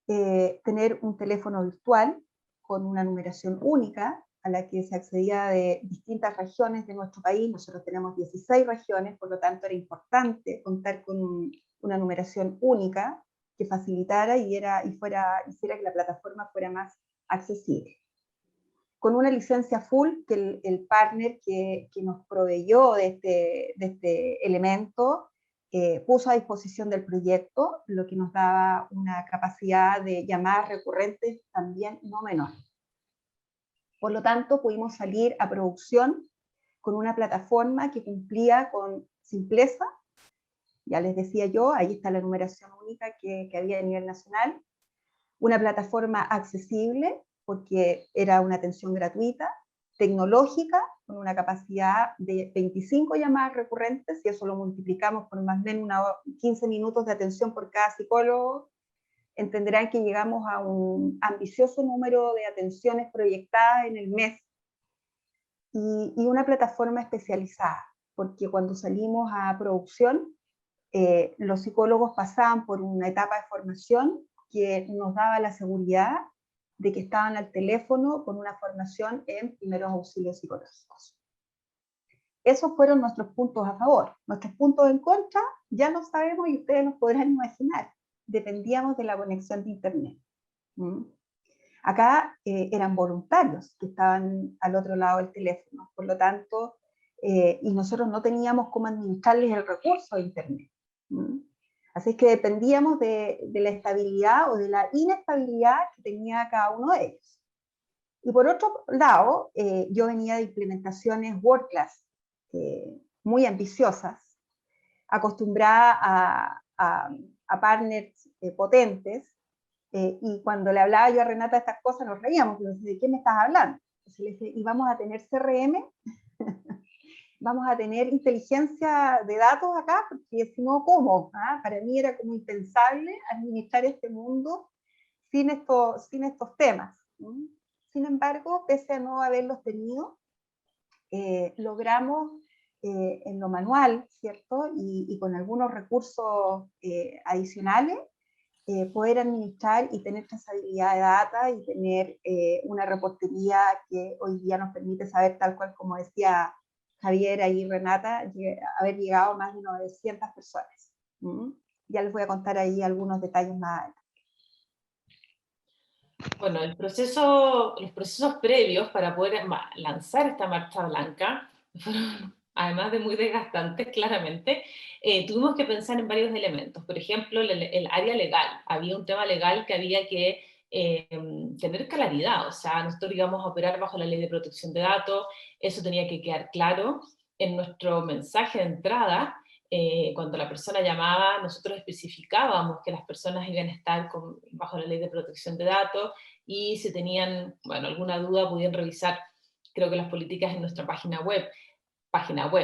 tener un teléfono virtual con una numeración única a la que se accedía de distintas regiones de nuestro país. Nosotros tenemos 16 regiones, por lo tanto era importante contar con una numeración única que facilitara y hiciera que la plataforma fuera más accesible. Con una licencia full que el partner que nos proveyó de este elemento puso a disposición del proyecto, lo que nos daba una capacidad de llamadas recurrentes también no menor. Por lo tanto, pudimos salir a producción con una plataforma que cumplía con simpleza. Ya les decía yo, ahí está la numeración única que había a nivel nacional. Una plataforma accesible, porque era una atención gratuita, tecnológica, con una capacidad de 25 llamadas recurrentes, y eso lo multiplicamos por más o menos 15 minutos de atención por cada psicólogo, entenderán que llegamos a un ambicioso número de atenciones proyectadas en el mes, y una plataforma especializada, porque cuando salimos a producción, los psicólogos pasaban por una etapa de formación que nos daba la seguridad de que estaban al teléfono con una formación en primeros auxilios psicológicos. Esos fueron nuestros puntos a favor. Nuestros puntos en contra ya lo sabemos, y ustedes nos podrán imaginar. Dependíamos de la conexión de internet. Acá eran voluntarios que estaban al otro lado del teléfono, por lo tanto, y nosotros no teníamos cómo administrarles el recurso de internet. Así que dependíamos de la estabilidad o de la inestabilidad que tenía cada uno de ellos. Y por otro lado, yo venía de implementaciones World Class muy ambiciosas, acostumbrada a partners potentes, y cuando le hablaba yo a Renata estas cosas nos reíamos, ¿de qué me estás hablando? Entonces le dije, ¿y vamos a tener CRM? ¿Vamos a tener inteligencia de datos acá? Porque si no, ¿cómo? Para mí era como impensable administrar este mundo sin estos temas. Sin embargo, pese a no haberlos tenido, logramos en lo manual, ¿cierto? Y con algunos recursos adicionales, poder administrar y tener trazabilidad de data y tener una reportería que hoy día nos permite saber, tal cual como decía Javier y Renata, haber llegado a más de 900 personas. Ya les voy a contar ahí algunos detalles más. Bueno, los procesos previos para poder lanzar esta marcha blanca fueron, además de muy desgastantes, claramente, tuvimos que pensar en varios elementos. Por ejemplo, el área legal. Había un tema legal que había que tener claridad. O sea, nosotros íbamos a operar bajo la ley de protección de datos, eso tenía que quedar claro en nuestro mensaje de entrada. Cuando la persona llamaba, nosotros especificábamos que las personas iban a estar bajo la ley de protección de datos, y si tenían, bueno, alguna duda podían revisar, creo que las políticas en nuestra página web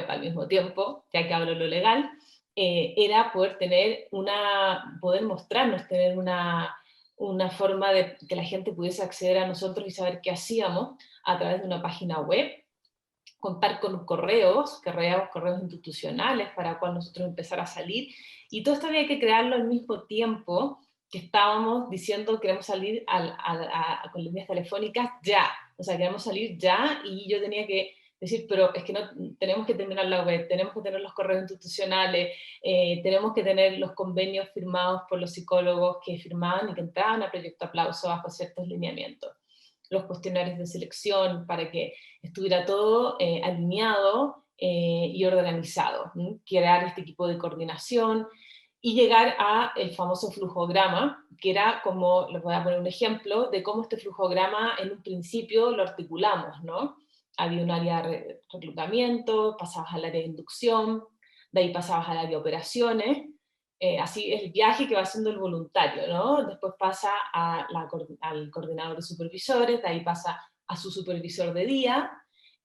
al mismo tiempo, ya que hablo de lo legal, era poder mostrarnos, tener una forma de que la gente pudiese acceder a nosotros y saber qué hacíamos a través de una página web, contar con correos institucionales para cuando nosotros empezar a salir, y todo esto había que crearlo al mismo tiempo que estábamos diciendo queremos salir con líneas telefónicas ya, o sea, queremos salir ya, y yo tenía que decir, pero es que no, tenemos que terminar la web, tenemos que tener los correos institucionales, tenemos que tener los convenios firmados por los psicólogos que firmaban y que entraban a Proyecto Aplauso bajo ciertos lineamientos, los cuestionarios de selección, para que estuviera todo alineado y organizado, crear este equipo de coordinación y llegar a el famoso flujograma, que era como, les voy a poner un ejemplo, de cómo este flujograma en un principio lo articulamos, ¿no? Había un área de reclutamiento, pasabas al área de inducción, de ahí pasabas al área de operaciones, así es el viaje que va haciendo el voluntario, ¿no? Después pasa al coordinador de supervisores, de ahí pasa a su supervisor de día,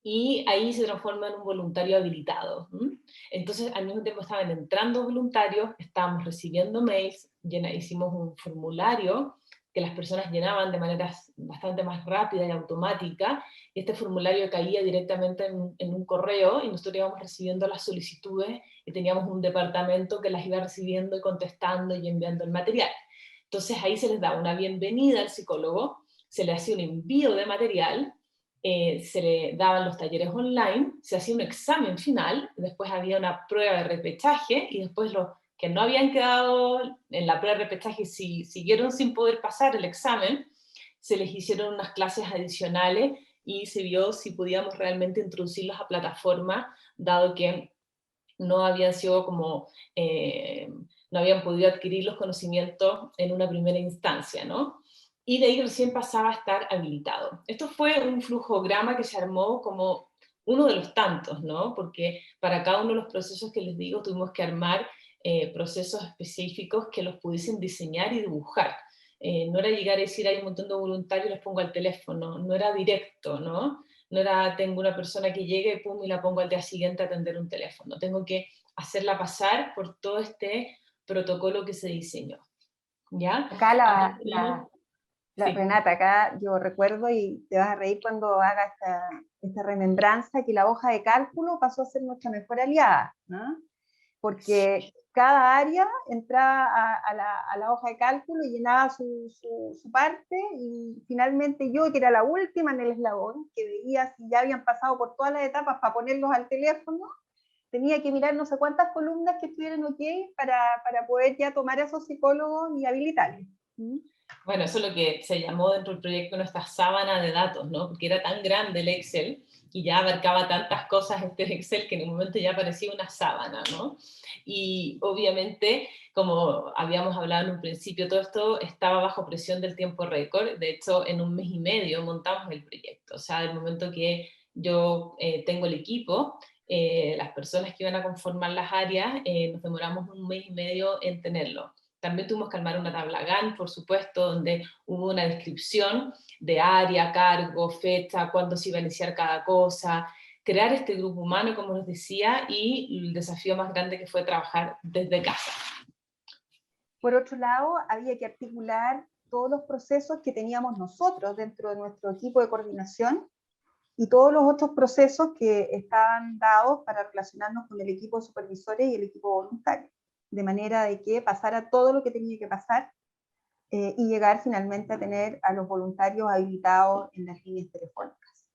y ahí se transforma en un voluntario habilitado. Entonces, al mismo tiempo estaban entrando voluntarios, estábamos recibiendo mails, hicimos un formulario que las personas llenaban de manera bastante más rápida y automática, y este formulario caía directamente en un correo, y nosotros íbamos recibiendo las solicitudes, y teníamos un departamento que las iba recibiendo y contestando y enviando el material. Entonces ahí se les daba una bienvenida al psicólogo, se le hacía un envío de material, se le daban los talleres online, se hacía un examen final, después había una prueba de repechaje, y después los que no habían quedado en la prueba de repechaje, si siguieron sin poder pasar el examen, se les hicieron unas clases adicionales y se vio si podíamos realmente introducirlos a plataforma, dado que no habían sido no habían podido adquirir los conocimientos en una primera instancia, ¿no? Y de ahí recién pasaba a estar habilitado. Esto fue un flujograma que se armó como uno de los tantos, ¿no? Porque para cada uno de los procesos que les digo tuvimos que armar procesos específicos que los pudiesen diseñar y dibujar. No era llegar y decir hay un montón de voluntarios y los pongo al teléfono, no era directo, ¿no? No era tengo una persona que llega y pum, y la pongo al día siguiente a atender un teléfono. Tengo que hacerla pasar por todo este protocolo que se diseñó. ¿Ya? Acá Sí. Renata, acá yo recuerdo, y te vas a reír cuando haga esta remembranza, que la hoja de cálculo pasó a ser nuestra mejor aliada, ¿no? Porque cada área entraba a la hoja de cálculo y llenaba su parte, y finalmente yo, que era la última en el eslabón, que veía si ya habían pasado por todas las etapas para ponerlos al teléfono, tenía que mirar no sé cuántas columnas que estuvieran ok para poder ya tomar a esos psicólogos y habilitarlos. Bueno, eso es lo que se llamó dentro del proyecto nuestra sábana de datos, ¿no? Porque era tan grande el Excel y ya abarcaba tantas cosas este Excel que en un momento ya parecía una sábana, ¿no? Y obviamente, como habíamos hablado en un principio, todo esto estaba bajo presión del tiempo récord. De hecho, en 1 mes y medio montamos el proyecto. O sea, del momento que yo tengo el equipo, las personas que iban a conformar las áreas, nos demoramos 1 mes y medio en tenerlo. También tuvimos que armar una tabla Gantt, por supuesto, donde hubo una descripción de área, cargo, fecha, cuándo se iba a iniciar cada cosa, crear este grupo humano, como les decía, y el desafío más grande que fue trabajar desde casa. Por otro lado, había que articular todos los procesos que teníamos nosotros dentro de nuestro equipo de coordinación, y todos los otros procesos que estaban dados para relacionarnos con el equipo de supervisores y el equipo voluntario, de manera de que pasara todo lo que tenía que pasar y llegar finalmente a tener a los voluntarios habilitados en las líneas telefónicas.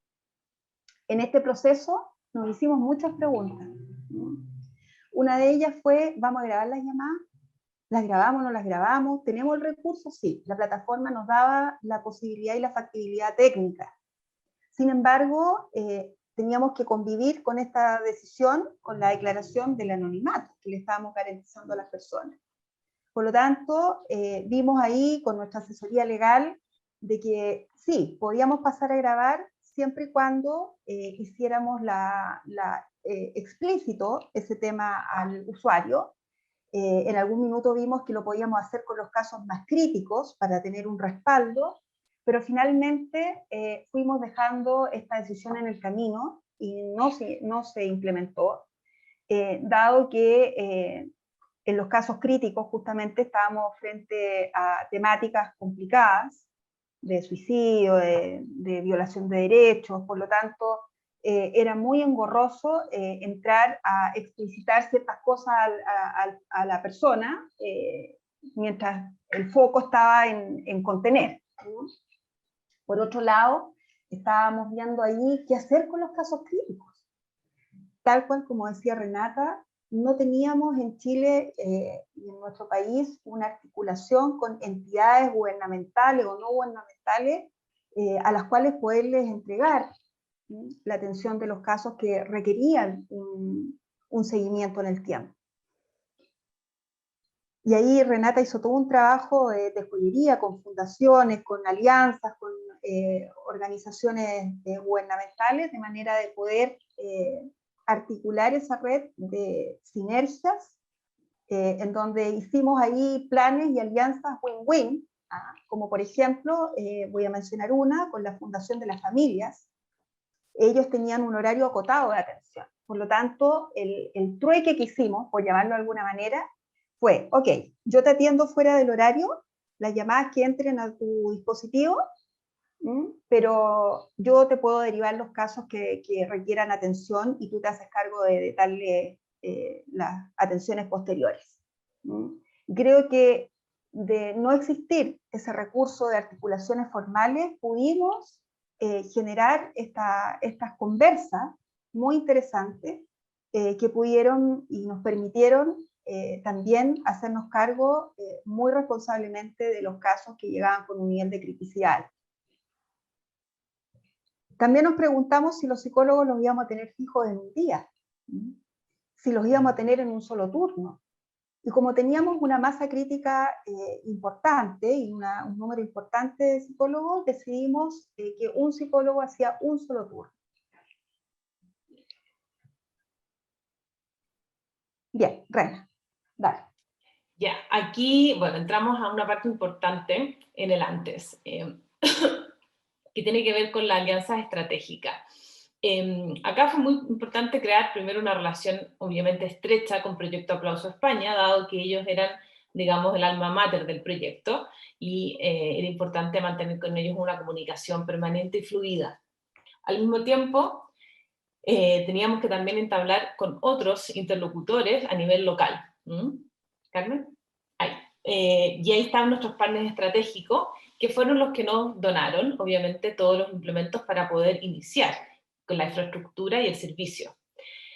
En este proceso nos hicimos muchas preguntas. Una de ellas fue, ¿vamos a grabar las llamadas? ¿Las grabamos, no las grabamos? ¿Tenemos el recurso? Sí, la plataforma nos daba la posibilidad y la factibilidad técnica. Sin embargo, teníamos que convivir con esta decisión, con la declaración del anonimato que le estábamos garantizando a las personas. Por lo tanto, vimos ahí con nuestra asesoría legal de que sí, podíamos pasar a grabar siempre y cuando hiciéramos explícito ese tema al usuario. En algún minuto vimos que lo podíamos hacer con los casos más críticos para tener un respaldo, pero finalmente fuimos dejando esta decisión en el camino y no se implementó, dado que en los casos críticos justamente estábamos frente a temáticas complicadas de suicidio, de violación de derechos, por lo tanto era muy engorroso entrar a explicitar ciertas cosas a la persona mientras el foco estaba en contener. Por otro lado, estábamos viendo ahí qué hacer con los casos críticos. Tal cual como decía Renata, no teníamos en Chile y en nuestro país una articulación con entidades gubernamentales o no gubernamentales a las cuales poderles entregar la atención de los casos que requerían un seguimiento en el tiempo. Y ahí Renata hizo todo un trabajo de joyería con fundaciones, con alianzas, con organizaciones gubernamentales, de manera de poder articular esa red de sinergias, en donde hicimos ahí planes y alianzas win-win, como por ejemplo, voy a mencionar una, con la Fundación de las Familias. Ellos tenían un horario acotado de atención, por lo tanto, el trueque que hicimos, por llamarlo de alguna manera, fue, ok, yo te atiendo fuera del horario, las llamadas que entren a tu dispositivo, pero yo te puedo derivar los casos que requieran atención y tú te haces cargo de darle las atenciones posteriores. Creo que de no existir ese recurso de articulaciones formales, pudimos generar estas conversas muy interesantes que pudieron y nos permitieron también hacernos cargo muy responsablemente de los casos que llegaban con un nivel de criticidad. También nos preguntamos si los psicólogos los íbamos a tener fijos en un día, si los íbamos a tener en un solo turno. Y como teníamos una masa crítica importante y un número importante de psicólogos, decidimos que un psicólogo hacía un solo turno. Bien, Rena, dale. Ya, aquí, bueno, entramos a una parte importante en el antes, que tiene que ver con la alianza estratégica. Acá fue muy importante crear primero una relación obviamente estrecha con Proyecto Aplauso España, dado que ellos eran, digamos, el alma mater del proyecto, y era importante mantener con ellos una comunicación permanente y fluida. Al mismo tiempo, teníamos que también entablar con otros interlocutores a nivel local. ¿Carmen? Ahí. Y ahí están nuestros partners estratégicos, que fueron los que nos donaron, obviamente, todos los implementos para poder iniciar con la infraestructura y el servicio.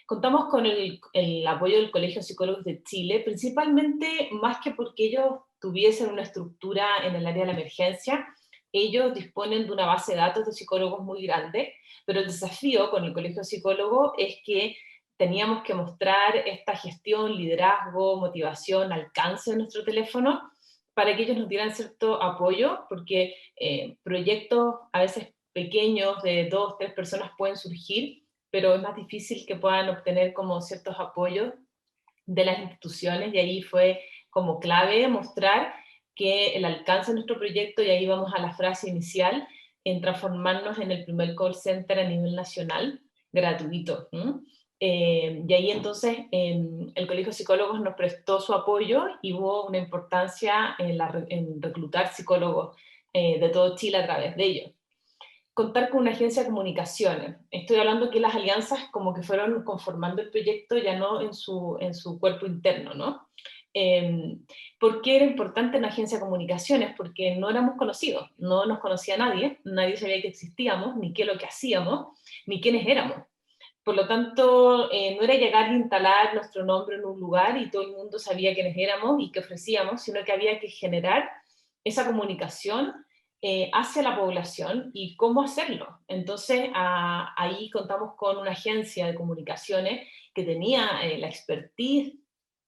Contamos con el apoyo del Colegio de Psicólogos de Chile, principalmente más que porque ellos tuviesen una estructura en el área de la emergencia. Ellos disponen de una base de datos de psicólogos muy grande, pero el desafío con el Colegio de Psicólogos es que teníamos que mostrar esta gestión, liderazgo, motivación, alcance de nuestro teléfono para que ellos nos dieran cierto apoyo, porque proyectos a veces pequeños de 2 o 3 personas pueden surgir, pero es más difícil que puedan obtener como ciertos apoyos de las instituciones, y ahí fue como clave mostrar que el alcance de nuestro proyecto, y ahí vamos a la frase inicial, en transformarnos en el primer call center a nivel nacional, gratuito. Y ahí entonces el Colegio de Psicólogos nos prestó su apoyo y hubo una importancia en reclutar psicólogos de todo Chile a través de ellos. Contar con una agencia de comunicaciones. Estoy hablando que las alianzas como que fueron conformando el proyecto ya no en su cuerpo interno, ¿no? ¿Por qué era importante una agencia de comunicaciones? Porque no éramos conocidos, no nos conocía nadie, nadie sabía que existíamos, ni qué es lo que hacíamos, ni quiénes éramos. Por lo tanto, no era llegar a instalar nuestro nombre en un lugar y todo el mundo sabía quiénes éramos y qué ofrecíamos, sino que había que generar esa comunicación hacia la población y cómo hacerlo. Entonces, ahí contamos con una agencia de comunicaciones que tenía la expertise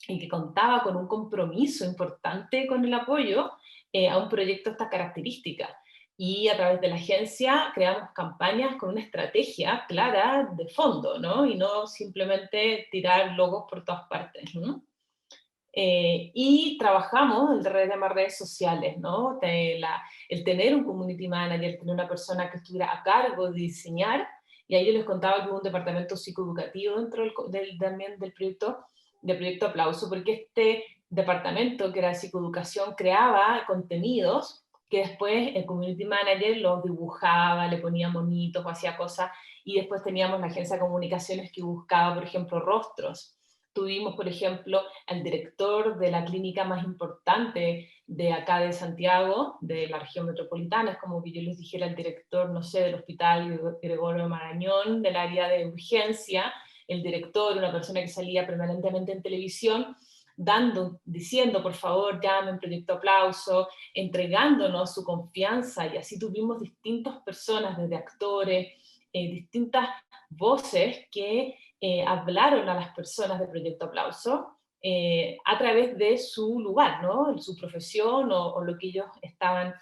y que contaba con un compromiso importante con el apoyo a un proyecto de estas características. Y a través de la agencia creamos campañas con una estrategia clara de fondo, ¿no? Y no simplemente tirar logos por todas partes, ¿no? Y trabajamos el de redes sociales, ¿no? El tener un community manager, tener una persona que estuviera a cargo de diseñar, y ahí yo les contaba que hubo un departamento psicoeducativo dentro también del proyecto Aplauso, porque este departamento, que era psicoeducación, creaba contenidos que después el community manager los dibujaba, le ponía monitos o hacía cosas, y después teníamos la agencia de comunicaciones que buscaba, por ejemplo, rostros. Tuvimos, por ejemplo, al director de la clínica más importante de acá de Santiago, de la región metropolitana, es como que yo les dijera el director, no sé, del hospital Gregorio Marañón, del área de urgencia, el director, una persona que salía permanentemente en televisión, diciendo, por favor, llamen Proyecto Aplauso, entregándonos su confianza, y así tuvimos distintas personas, desde actores, distintas voces que hablaron a las personas de Proyecto Aplauso a través de su lugar, ¿no? Su profesión o lo que ellos estaban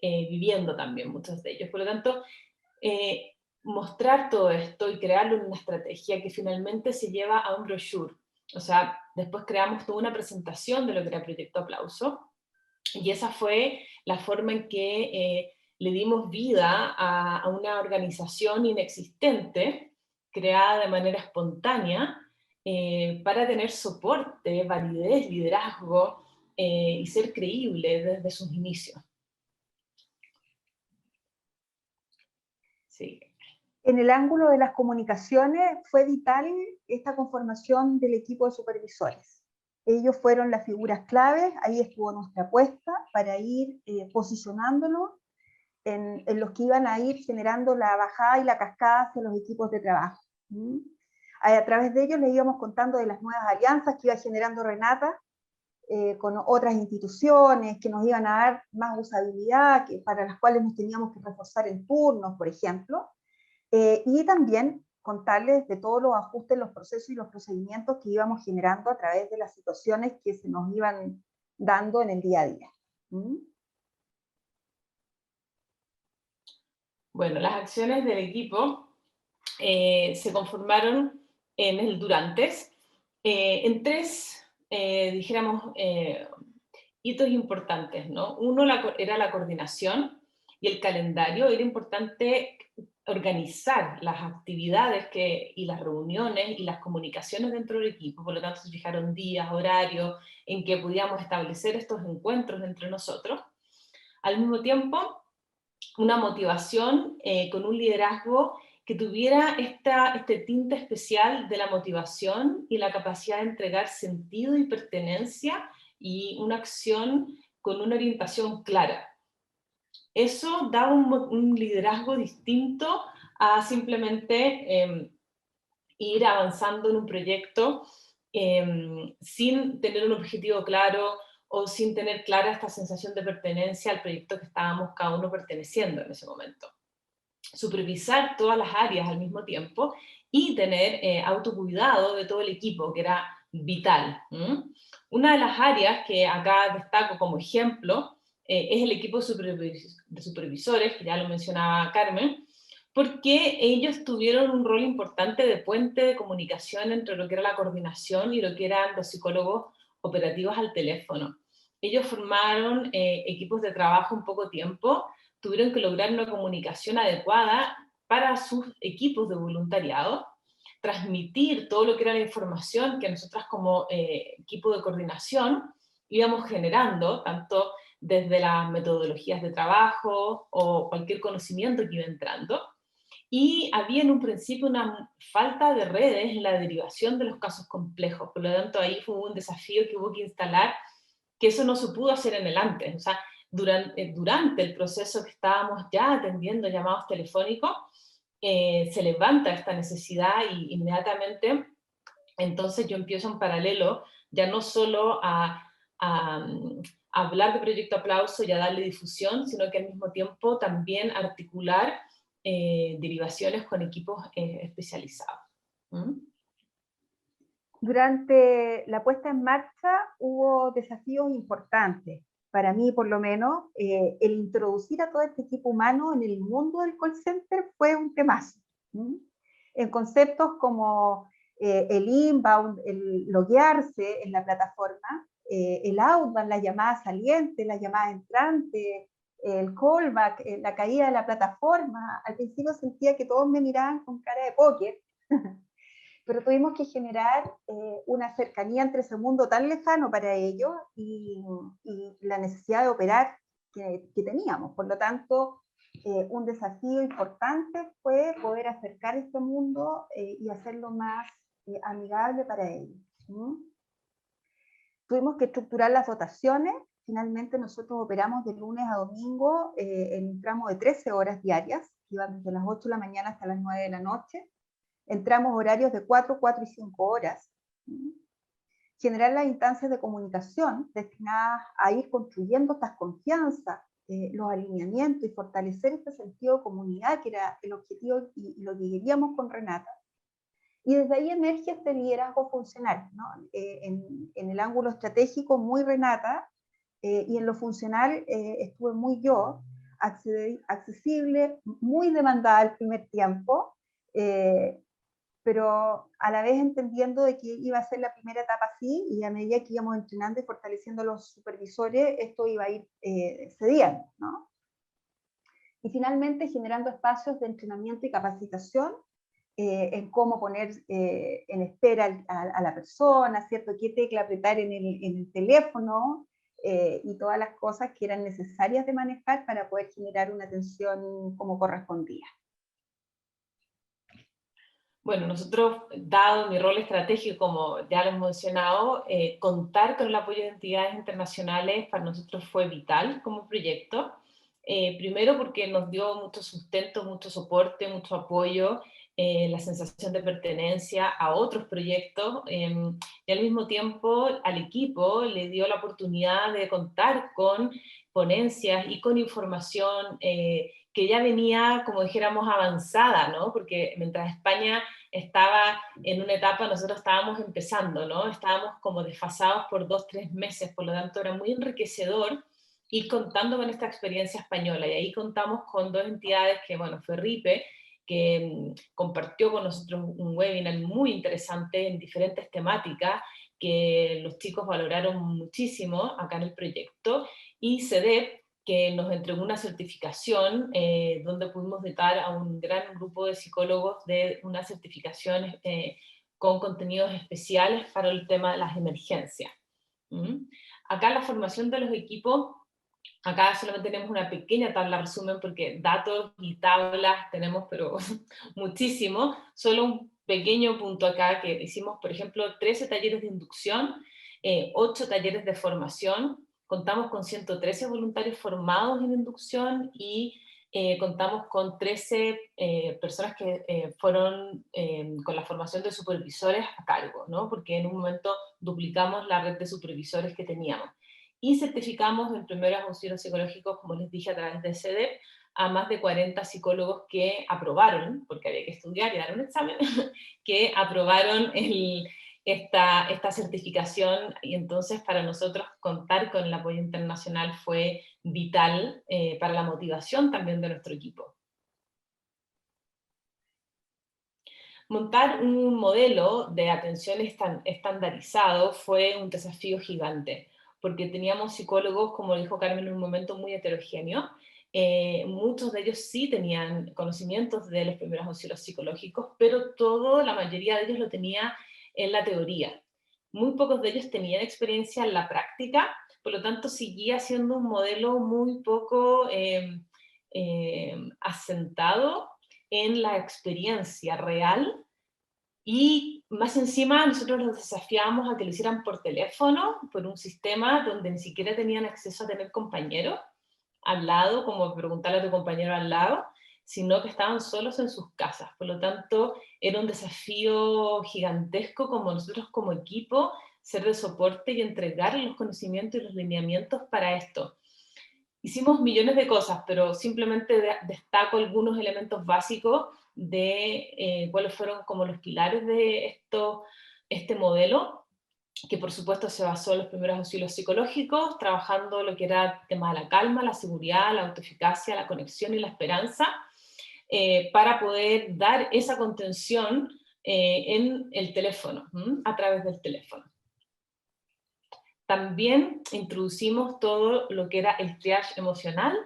viviendo también, muchos de ellos. Por lo tanto, mostrar todo esto y crearlo en una estrategia que finalmente se lleva a un brochure. O sea, después creamos toda una presentación de lo que era Proyecto Aplauso, y esa fue la forma en que le dimos vida a una organización inexistente, creada de manera espontánea, para tener soporte, validez, liderazgo y ser creíble desde sus inicios. Sí. En el ángulo de las comunicaciones fue vital esta conformación del equipo de supervisores. Ellos fueron las figuras claves, ahí estuvo nuestra apuesta para ir posicionándonos en los que iban a ir generando la bajada y la cascada hacia los equipos de trabajo. A través de ellos les íbamos contando de las nuevas alianzas que iba generando Renata con otras instituciones, que nos iban a dar más usabilidad, para las cuales nos teníamos que reforzar en turnos, por ejemplo, y también contarles de todos los ajustes, los procesos y los procedimientos que íbamos generando a través de las situaciones que se nos iban dando en el día a día. Bueno, las acciones del equipo se conformaron en el durantes, en tres, dijéramos, hitos importantes, ¿no? Uno era la coordinación y el calendario. Era importante organizar las actividades y las reuniones y las comunicaciones dentro del equipo. Por lo tanto, se fijaron días, horarios en que podíamos establecer estos encuentros entre nosotros. Al mismo tiempo, una motivación con un liderazgo que tuviera este tinte especial de la motivación y la capacidad de entregar sentido y pertenencia, y una acción con una orientación clara. Eso da un liderazgo distinto a simplemente ir avanzando en un proyecto sin tener un objetivo claro o sin tener clara esta sensación de pertenencia al proyecto que estábamos cada uno perteneciendo en ese momento. Supervisar todas las áreas al mismo tiempo y tener autocuidado de todo el equipo, que era vital. Una de las áreas que acá destaco como ejemplo es el equipo de supervisores, que ya lo mencionaba Carmen, porque ellos tuvieron un rol importante de puente de comunicación entre lo que era la coordinación y lo que eran los psicólogos operativos al teléfono. Ellos formaron equipos de trabajo en poco tiempo, tuvieron que lograr una comunicación adecuada para sus equipos de voluntariado, transmitir todo lo que era la información que nosotras como equipo de coordinación íbamos generando, tanto desde las metodologías de trabajo o cualquier conocimiento que iba entrando. Y había en un principio una falta de redes en la derivación de los casos complejos, por lo tanto ahí fue un desafío que hubo que instalar, que eso no se pudo hacer en el antes. O sea, durante el proceso que estábamos ya atendiendo llamados telefónicos, se levanta esta necesidad y inmediatamente, entonces yo empiezo en paralelo, ya no solo a hablar de Proyecto Aplauso y a darle difusión, sino que al mismo tiempo también articular derivaciones con equipos especializados. ¿Mm? Durante la puesta en marcha hubo desafíos importantes. Para mí, por lo menos, el introducir a todo este equipo humano en el mundo del call center fue un temazo. En conceptos como el inbound, el loguearse en la plataforma, el outbound, la llamada saliente, la llamada entrante, el callback, la caída de la plataforma. Al principio sentía que todos me miraban con cara de póker, pero tuvimos que generar una cercanía entre ese mundo tan lejano para ellos y la necesidad de operar que teníamos. Por lo tanto, un desafío importante fue poder acercar este mundo y hacerlo más amigable para ellos. Tuvimos que estructurar las dotaciones. Finalmente nosotros operamos de lunes a domingo en un tramo de 13 horas diarias, que iban desde las 8 de la mañana hasta las 9 de la noche. Entramos horarios de 4, 4 y 5 horas. Generar las instancias de comunicación destinadas a ir construyendo estas confianzas, los alineamientos y fortalecer este sentido de comunidad, que era el objetivo y lo que queríamos con Renata. Y desde ahí emerge este liderazgo funcional, ¿no? En el ángulo estratégico muy Renata, y en lo funcional estuve muy yo, accesible, muy demandada al primer tiempo, pero a la vez entendiendo de que iba a ser la primera etapa así, y a medida que íbamos entrenando y fortaleciendo a los supervisores, esto iba a ir cediendo, ¿no? Y finalmente generando espacios de entrenamiento y capacitación en cómo poner en espera a la persona, ¿cierto? Qué tecla apretar en el teléfono, y todas las cosas que eran necesarias de manejar para poder generar una atención como correspondía. Bueno, nosotros, dado mi rol estratégico, como ya lo hemos mencionado, contar con el apoyo de entidades internacionales para nosotros fue vital como proyecto. Primero porque nos dio mucho sustento, mucho soporte, mucho apoyo, la sensación de pertenencia a otros proyectos, y al mismo tiempo al equipo le dio la oportunidad de contar con ponencias y con información que ya venía, como dijéramos, avanzada, ¿no? Porque mientras España estaba en una etapa, nosotros estábamos empezando, ¿no? Estábamos como desfasados por 2, 3 meses, por lo tanto era muy enriquecedor ir contando con esta experiencia española, y ahí contamos con 2 entidades que, bueno, fue RIPE, que compartió con nosotros un webinar muy interesante en diferentes temáticas, que los chicos valoraron muchísimo acá en el proyecto, y CEDEP, que nos entregó una certificación donde pudimos dotar a un gran grupo de psicólogos de una certificación con contenidos especiales para el tema de las emergencias. Acá la formación de los equipos, acá solamente tenemos una pequeña tabla resumen porque datos y tablas tenemos pero muchísimo, solo un pequeño punto acá que hicimos, por ejemplo, 13 talleres de inducción, 8 talleres de formación, contamos con 113 voluntarios formados en inducción y contamos con 13 personas que fueron con la formación de supervisores a cargo, ¿no? Porque en un momento duplicamos la red de supervisores que teníamos. Y certificamos en primeros auxilios psicológicos, como les dije, a través de CEDEP, a más de 40 psicólogos que aprobaron, porque había que estudiar y dar un examen, que aprobaron esta certificación, y entonces para nosotros contar con el apoyo internacional fue vital para la motivación también de nuestro equipo. Montar un modelo de atención estandarizado fue un desafío gigante, porque teníamos psicólogos, como dijo Carmen en un momento, muy heterogéneos. Muchos de ellos sí tenían conocimientos de los primeros auxilios psicológicos, pero la mayoría de ellos lo tenía en la teoría. Muy pocos de ellos tenían experiencia en la práctica, por lo tanto seguía siendo un modelo muy poco asentado en la experiencia real, y más encima nosotros los desafiamos a que lo hicieran por teléfono, por un sistema donde ni siquiera tenían acceso a tener compañeros al lado, como preguntarle a tu compañero al lado, sino que estaban solos en sus casas. Por lo tanto, era un desafío gigantesco como nosotros como equipo, ser de soporte y entregar los conocimientos y los lineamientos para esto. Hicimos millones de cosas, pero simplemente destaco algunos elementos básicos de cuáles fueron como los pilares de este modelo, que por supuesto se basó en los primeros auxilios psicológicos, trabajando lo que era el tema de la calma, la seguridad, la autoeficacia, la conexión y la esperanza, para poder dar esa contención en el teléfono, a través del teléfono. También introducimos todo lo que era el triage emocional,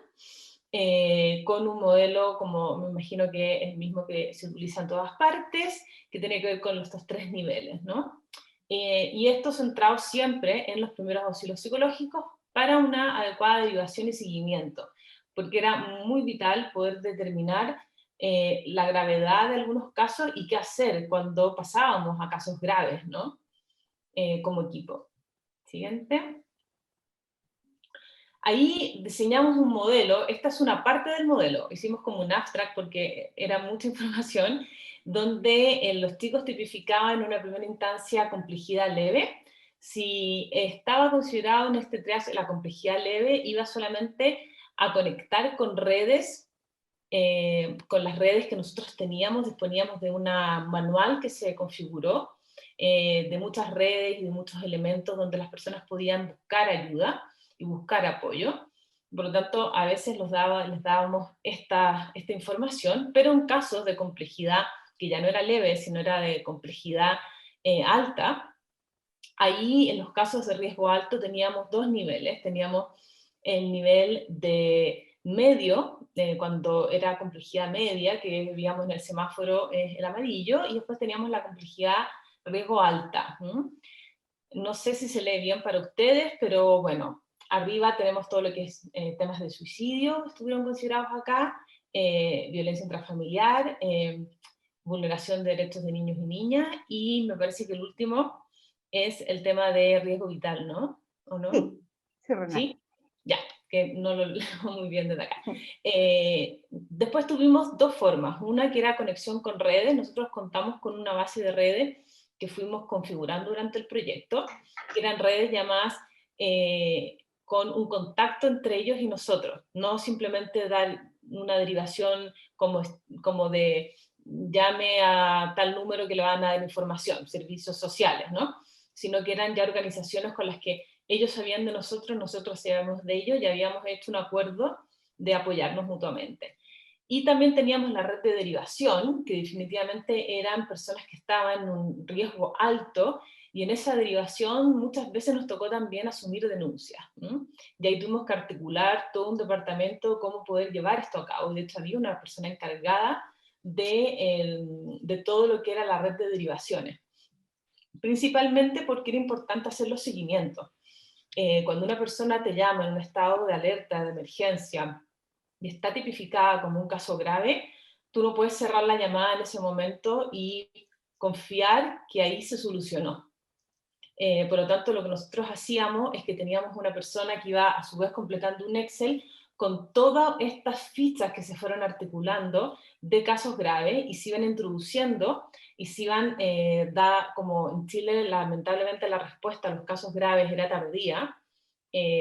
con un modelo, como me imagino que es el mismo que se utiliza en todas partes, que tiene que ver con estos 3 niveles, ¿no? Y esto centrado siempre en los primeros auxilios psicológicos para una adecuada derivación y seguimiento, porque era muy vital poder determinar la gravedad de algunos casos y qué hacer cuando pasábamos a casos graves, ¿no? Como equipo. Siguiente. Ahí diseñamos un modelo, esta es una parte del modelo, hicimos como un abstract porque era mucha información, donde los chicos tipificaban en una primera instancia complejidad leve. Si estaba considerado en este triage la complejidad leve, iba solamente a conectar con redes, con las redes que nosotros teníamos, disponíamos de una manual que se configuró, de muchas redes y de muchos elementos donde las personas podían buscar ayuda y buscar apoyo. Por lo tanto, a veces les dábamos esta información, pero en casos de complejidad que ya no era leve, sino era de complejidad alta, ahí en los casos de riesgo alto teníamos 2 niveles. Teníamos el nivel de medio, cuando era complejidad media, que veíamos en el semáforo el amarillo, y después teníamos la complejidad riesgo alta. No sé si se lee bien para ustedes, pero bueno, arriba tenemos todo lo que es temas de suicidio, estuvieron considerados acá, violencia intrafamiliar, vulneración de derechos de niños y niñas, y me parece que el último es el tema de riesgo vital, ¿no? ¿O no? Sí, sí, Renata. ¿Sí? Ya, que no lo leo muy bien desde acá. Después tuvimos 2 formas, una que era conexión con redes. Nosotros contamos con una base de redes que fuimos configurando durante el proyecto, que eran redes llamadas con un contacto entre ellos y nosotros, no simplemente dar una derivación como de llame a tal número que le van a dar información, servicios sociales, ¿no? Sino que eran ya organizaciones con las que ellos sabían de nosotros, nosotros sabíamos de ellos y habíamos hecho un acuerdo de apoyarnos mutuamente. Y también teníamos la red de derivación, que definitivamente eran personas que estaban en un riesgo alto, y en esa derivación muchas veces nos tocó también asumir denuncias. Y ahí tuvimos que articular todo un departamento cómo poder llevar esto a cabo. De hecho, había una persona encargada de todo lo que era la red de derivaciones. Principalmente porque era importante hacer los seguimientos. Cuando una persona te llama en un estado de alerta, de emergencia, y está tipificada como un caso grave, tú no puedes cerrar la llamada en ese momento y confiar que ahí se solucionó. Por lo tanto, lo que nosotros hacíamos es que teníamos una persona que iba a su vez completando un Excel con todas estas fichas que se fueron articulando de casos graves y se iban introduciendo y se iban, como en Chile lamentablemente la respuesta a los casos graves era tardía.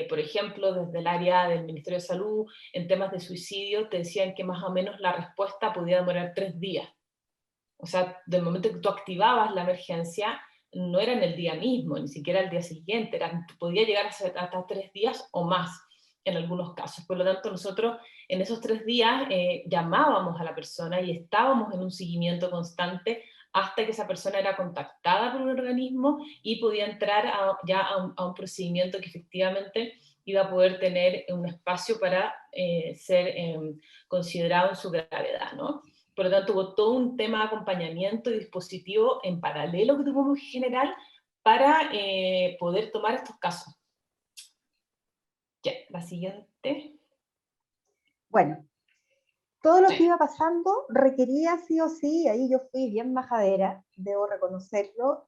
Por ejemplo, desde el área del Ministerio de Salud, en temas de suicidio, te decían que más o menos la respuesta podía demorar 3 días. O sea, del momento que tú activabas la emergencia, no era en el día mismo, ni siquiera el día siguiente, podía llegar hasta 3 días o más en algunos casos. Por lo tanto, nosotros en esos 3 días llamábamos a la persona y estábamos en un seguimiento constante hasta que esa persona era contactada por un organismo y podía entrar ya a un procedimiento que efectivamente iba a poder tener un espacio para ser considerado en su gravedad, ¿no? Por lo tanto, hubo todo un tema de acompañamiento y dispositivo en paralelo que tuvimos que generar para poder tomar estos casos. Ya, la siguiente. Bueno, todo lo que iba pasando requería sí o sí, ahí yo fui bien majadera, debo reconocerlo,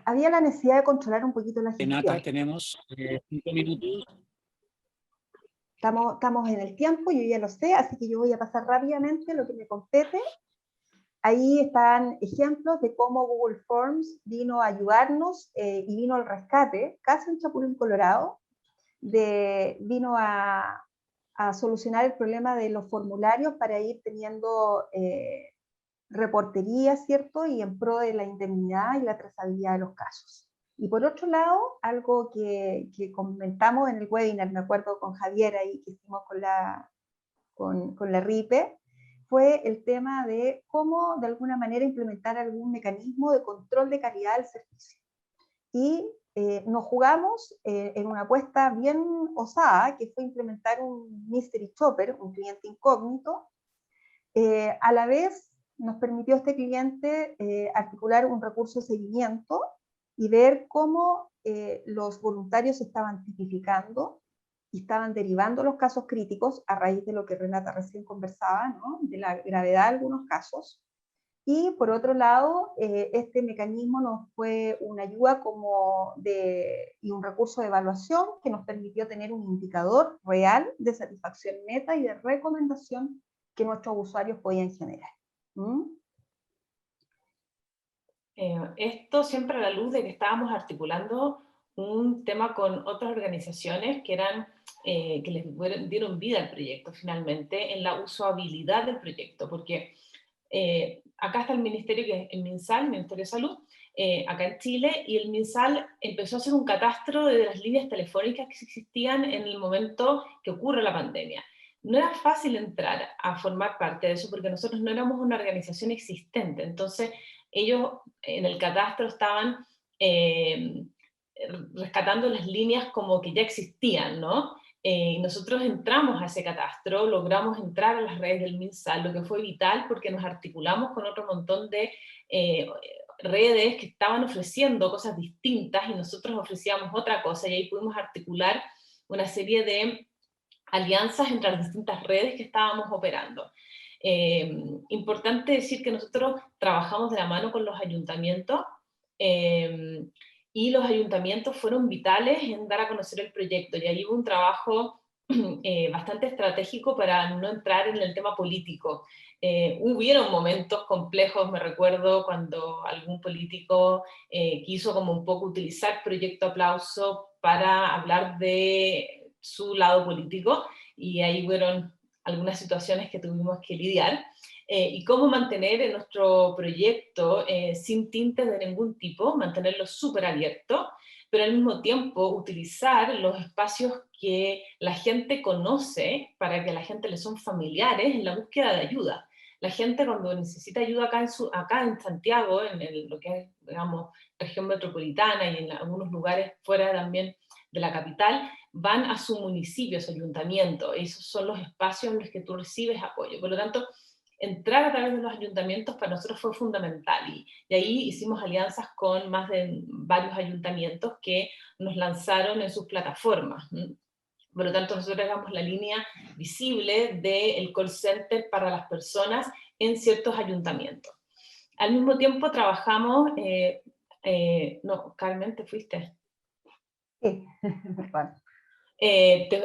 había la necesidad de controlar un poquito la gestión. Renata, tenemos 5 minutos. estamos en el tiempo, yo ya lo sé, así que yo voy a pasar rápidamente lo que me compete. Ahí están ejemplos de cómo Google Forms vino a ayudarnos y vino al rescate, casi un chapulín colorado, vino a solucionar el problema de los formularios para ir teniendo reportería, ¿cierto? Y en pro de la indemnidad y la trazabilidad de los casos. Y por otro lado, algo que comentamos en el webinar, me acuerdo con Javier ahí que hicimos con la RIPE, fue el tema de cómo de alguna manera implementar algún mecanismo de control de calidad del servicio. Y nos jugamos en una apuesta bien osada, que fue implementar un Mystery Shopper, un cliente incógnito. A la vez nos permitió este cliente articular un recurso de seguimiento y ver cómo los voluntarios se estaban tipificando y estaban derivando los casos críticos a raíz de lo que Renata recién conversaba, ¿no? De la gravedad de algunos casos. Y por otro lado, este mecanismo nos fue una ayuda y un recurso de evaluación que nos permitió tener un indicador real de satisfacción neta y de recomendación que nuestros usuarios podían generar. Esto siempre a la luz de que estábamos articulando un tema con otras organizaciones que les dieron vida al proyecto finalmente, en la usabilidad del proyecto, porque acá está el ministerio, que es el MinSal, el Ministerio de Salud, acá en Chile, y el MinSal empezó a hacer un catastro de las líneas telefónicas que existían en el momento que ocurre la pandemia. No era fácil entrar a formar parte de eso porque nosotros no éramos una organización existente, entonces ellos en el catastro estaban rescatando las líneas como que ya existían, ¿no? Nosotros entramos a ese catastro, logramos entrar a las redes del MinSal, lo que fue vital porque nos articulamos con otro montón de redes que estaban ofreciendo cosas distintas y nosotros ofrecíamos otra cosa, y ahí pudimos articular una serie de alianzas entre las distintas redes que estábamos operando. Importante decir que nosotros trabajamos de la mano con los ayuntamientos, y los ayuntamientos fueron vitales en dar a conocer el proyecto, y ahí hubo un trabajo bastante estratégico para no entrar en el tema político. Hubieron momentos complejos, me recuerdo cuando algún político quiso como un poco utilizar Proyecto Aplauso para hablar de su lado político, y ahí fueron algunas situaciones que tuvimos que lidiar, y cómo mantener en nuestro proyecto sin tintes de ningún tipo, mantenerlo súper abierto, pero al mismo tiempo utilizar los espacios que la gente conoce para que a la gente le son familiares en la búsqueda de ayuda. La gente cuando necesita ayuda acá en Santiago, en lo que es, digamos, región metropolitana y en algunos lugares fuera también de la capital, van a su municipio, a su ayuntamiento. Esos son los espacios en los que tú recibes apoyo. Por lo tanto, entrar a través de los ayuntamientos para nosotros fue fundamental, y ahí hicimos alianzas con más de varios ayuntamientos que nos lanzaron en sus plataformas. Por lo tanto, nosotros éramos la línea visible del call center para las personas en ciertos ayuntamientos. Al mismo tiempo trabajamos, no, Carmen, ¿te fuiste? Sí, bueno.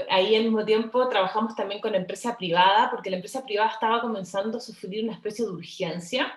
Ahí al mismo tiempo trabajamos también con empresa privada, porque la empresa privada estaba comenzando a sufrir una especie de urgencia.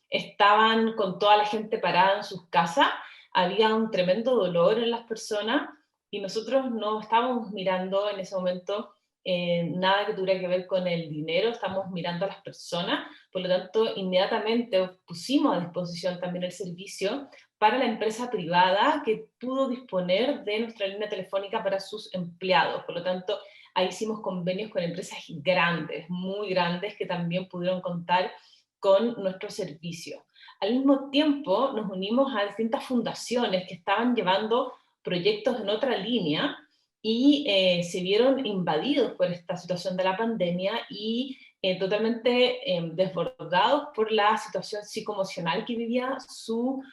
Estaban con toda la gente parada en sus casas, había un tremendo dolor en las personas, y nosotros no estábamos mirando en ese momento nada que tuviera que ver con el dinero, estamos mirando a las personas. Por lo tanto, inmediatamente pusimos a disposición también el servicio para la empresa privada que pudo disponer de nuestra línea telefónica para sus empleados. Por lo tanto, ahí hicimos convenios con empresas grandes, muy grandes, que también pudieron contar con nuestro servicio. Al mismo tiempo, nos unimos a distintas fundaciones que estaban llevando proyectos en otra línea y se vieron invadidos por esta situación de la pandemia y totalmente desbordados por la situación psicoemocional que vivían sus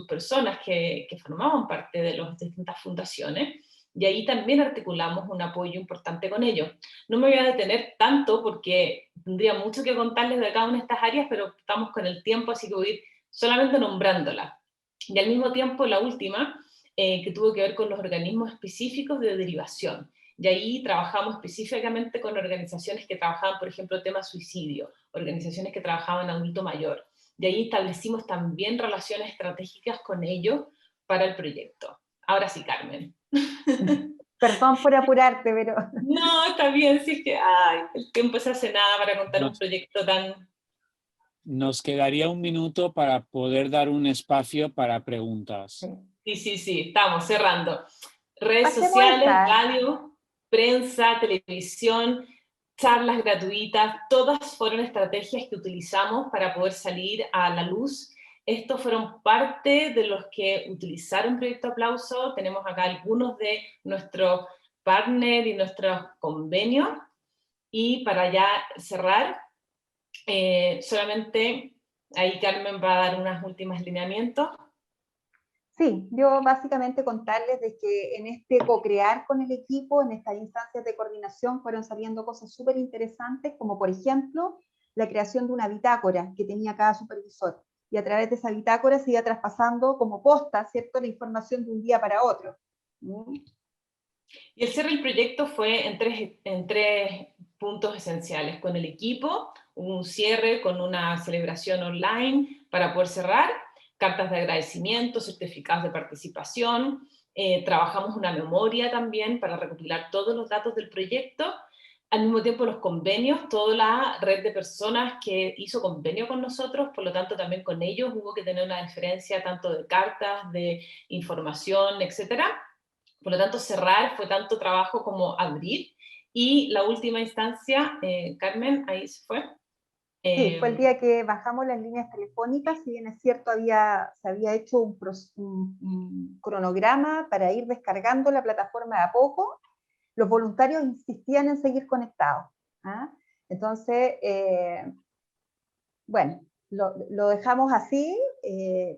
personas que formaban parte de las distintas fundaciones, y ahí también articulamos un apoyo importante con ellos. No me voy a detener tanto porque tendría mucho que contarles de cada una de estas áreas, pero estamos con el tiempo, así que voy a ir solamente nombrándolas. Y al mismo tiempo la última, que tuvo que ver con los organismos específicos de derivación. y ahí trabajamos específicamente con organizaciones que trabajaban, por ejemplo, tema suicidio, organizaciones que trabajaban en adulto mayor, y ahí establecimos también relaciones estratégicas con ellos para el proyecto. Ahora sí, Carmen. Perdón por apurarte, pero... No, está bien, sí, es que ay, el tiempo se hace nada para contar un proyecto tan... Nos quedaría un minuto para poder dar un espacio para preguntas. Sí, estamos cerrando. Redes Pasemos sociales, esta. radio, prensa, televisión, charlas gratuitas, todas fueron estrategias que utilizamos para poder salir a la luz. Estos fueron parte de los que utilizaron Proyecto Aplauso. Tenemos acá algunos de nuestros partners y nuestros convenios. Y para ya cerrar, solamente ahí Carmen va a dar unos últimos lineamientos. Sí, yo básicamente contarles de que en este co-crear con el equipo, en estas instancias de coordinación, fueron saliendo cosas súper interesantes, como por ejemplo, la creación de una bitácora que tenía cada supervisor. Y a través de esa bitácora se iba traspasando como posta, ¿cierto?, la información de un día para otro. Y el cierre del proyecto fue en tres puntos esenciales. Con el equipo, un cierre con una celebración online para poder cerrar, cartas de agradecimiento, certificados de participación, trabajamos una memoria también para recopilar todos los datos del proyecto, al mismo tiempo los convenios, toda la red de personas que hizo convenio con nosotros, por lo tanto también con ellos hubo que tener una diferencia tanto de cartas, de información, etcétera. Por lo tanto, cerrar fue tanto trabajo como abrir. Y la última instancia, Carmen, ahí se fue. Sí, fue el día que bajamos las líneas telefónicas, si bien es cierto, se había hecho un cronograma para ir descargando la plataforma de a poco, los voluntarios insistían en seguir conectados. ¿Ah? Entonces, bueno, lo dejamos así,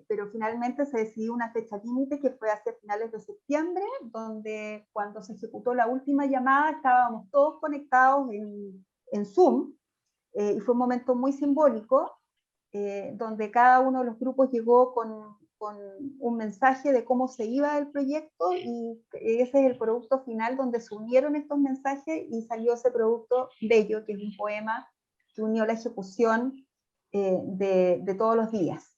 pero finalmente se decidió una fecha límite que fue hacia finales de septiembre, donde cuando se ejecutó la última llamada estábamos todos conectados en Zoom, y fue un momento muy simbólico, donde cada uno de los grupos llegó con un mensaje de cómo se iba el proyecto, y ese es el producto final donde se unieron estos mensajes y salió ese producto bello, que es un poema que unió la ejecución de todos los días.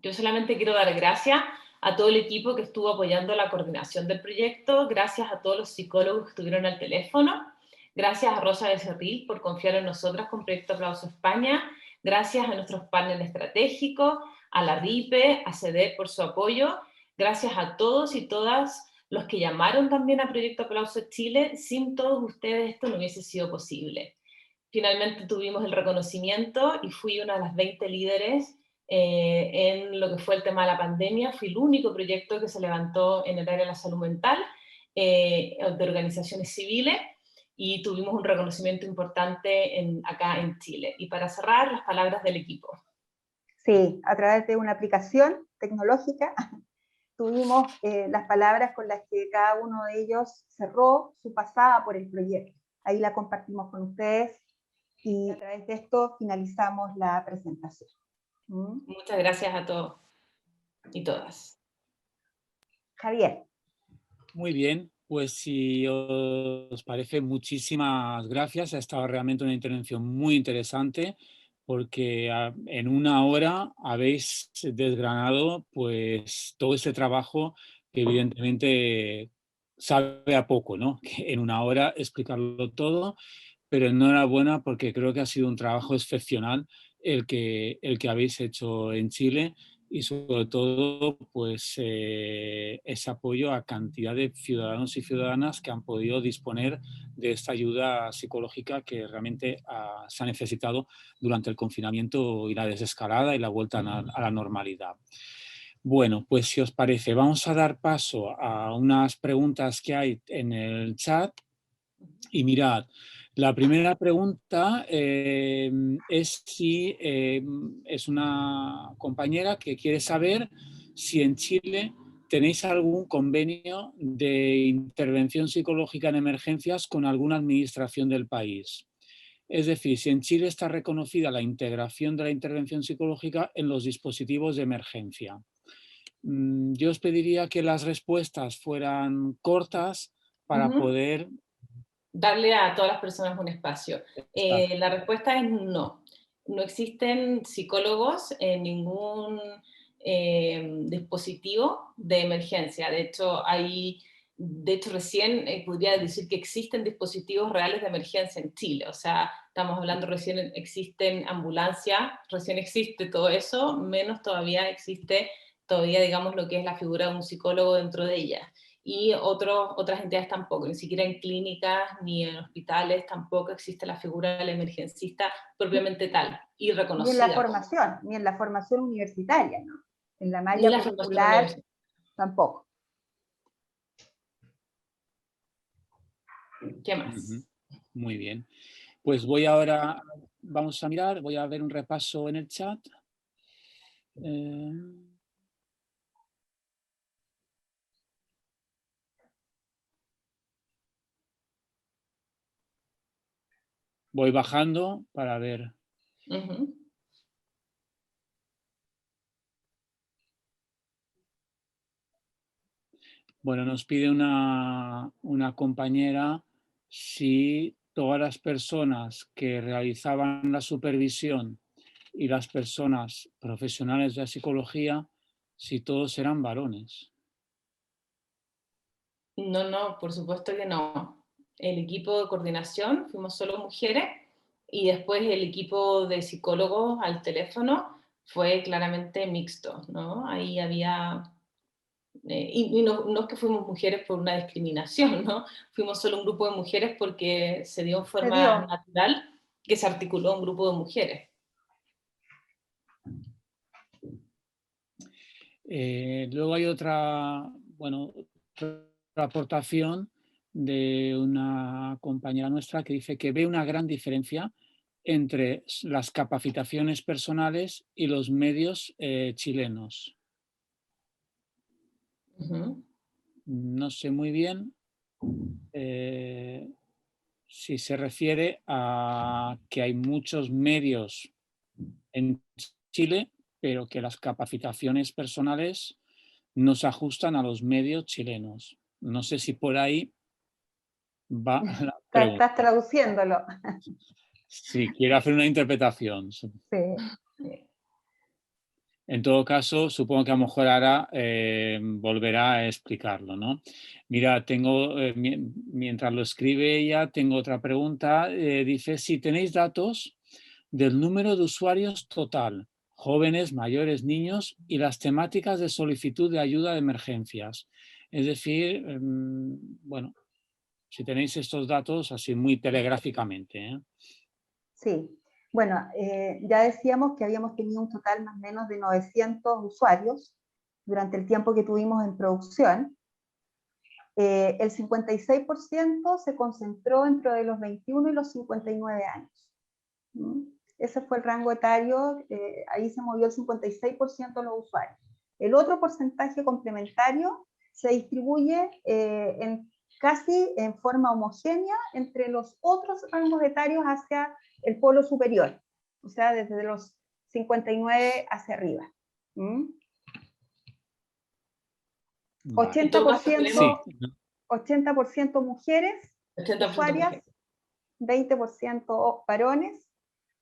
Yo solamente quiero dar gracias a todo el equipo que estuvo apoyando la coordinación del proyecto, gracias a todos los psicólogos que estuvieron al teléfono, gracias a Rosa Becerril por confiar en nosotras con Proyecto Aplauso España, gracias a nuestros partners estratégicos, a la RIPE, a CEDEP por su apoyo, gracias a todos y todas los que llamaron también a Proyecto Aplauso Chile. Sin todos ustedes esto no hubiese sido posible. Finalmente tuvimos el reconocimiento y fui una de las 20 líderes en lo que fue el tema de la pandemia. Fui el único proyecto que se levantó en el área de la salud mental, de organizaciones civiles, y tuvimos un reconocimiento importante acá en Chile. Y para cerrar, las palabras del equipo. Sí, a través de una aplicación tecnológica tuvimos las palabras con las que cada uno de ellos cerró su pasada por el proyecto. Ahí la compartimos con ustedes y a través de esto finalizamos la presentación. Muchas gracias a todos y todas. Javier. Muy bien, pues si os parece, muchísimas gracias. Ha estado realmente una intervención muy interesante, porque en una hora habéis desgranado pues todo ese trabajo que evidentemente sabe a poco, ¿no? Que en una hora explicarlo todo, pero enhorabuena porque creo que ha sido un trabajo excepcional el que habéis hecho en Chile, y sobre todo pues ese apoyo a cantidad de ciudadanos y ciudadanas que han podido disponer de esta ayuda psicológica que realmente se ha necesitado durante el confinamiento y la desescalada y la vuelta a la normalidad. Bueno, pues si os parece, vamos a dar paso a unas preguntas que hay en el chat. Y mirad, la primera pregunta es si es una compañera que quiere saber si en Chile tenéis algún convenio de intervención psicológica en emergencias con alguna administración del país. Es decir, si en Chile está reconocida la integración de la intervención psicológica en los dispositivos de emergencia. Yo os pediría que las respuestas fueran cortas para poder... Darle a todas las personas un espacio. La respuesta es no. No existen psicólogos en ningún dispositivo de emergencia. De hecho, recién podría decir que existen dispositivos reales de emergencia en Chile. O sea, estamos hablando recién existen ambulancias, recién existe todo eso, menos todavía existe digamos, lo que es la figura de un psicólogo dentro de ella. Y otras entidades tampoco, ni siquiera en clínicas ni en hospitales tampoco existe la figura del emergencista propiamente tal y reconocida. Ni en la formación universitaria, ¿no? En la Ni malla curricular tampoco. ¿Qué más? Muy bien. Pues vamos a mirar, voy a ver un repaso en el chat. Voy bajando para ver. Bueno, nos pide una compañera si todas las personas que realizaban la supervisión y las personas profesionales de la psicología, si todos eran varones. No, por supuesto que no. El equipo de coordinación fuimos solo mujeres y después el equipo de psicólogos al teléfono fue claramente mixto, ¿no? Ahí había... y no es que fuimos mujeres por una discriminación, ¿no? Fuimos solo un grupo de mujeres porque se dio en forma natural que se articuló un grupo de mujeres. Luego hay otra aportación de una compañera nuestra que dice que ve una gran diferencia entre las capacitaciones personales y los medios chilenos. No sé muy bien si se refiere a que hay muchos medios en Chile, pero que las capacitaciones personales no se ajustan a los medios chilenos. No sé si por ahí va la pregunta. Estás traduciéndolo. Sí, quiero hacer una interpretación. Sí. En todo caso, supongo que a lo mejor ahora volverá a explicarlo, ¿no? Mira, mientras lo escribe ella, tengo otra pregunta. Dice, si tenéis datos del número de usuarios total, jóvenes, mayores, niños, y las temáticas de solicitud de ayuda de emergencias. Es decir, bueno, si tenéis estos datos así muy telegráficamente. Sí. Bueno, ya decíamos que habíamos tenido un total más o menos de 900 usuarios durante el tiempo que tuvimos en producción. El 56% se concentró entre los 21 y los 59 años. Ese fue el rango etario, ahí se movió el 56% de los usuarios. El otro porcentaje complementario se distribuye casi en forma homogénea entre los otros rangos etarios hacia el polo superior, o sea, desde los 59 hacia arriba. 80% mujeres, 80% usuarias, mujeres. 20% varones,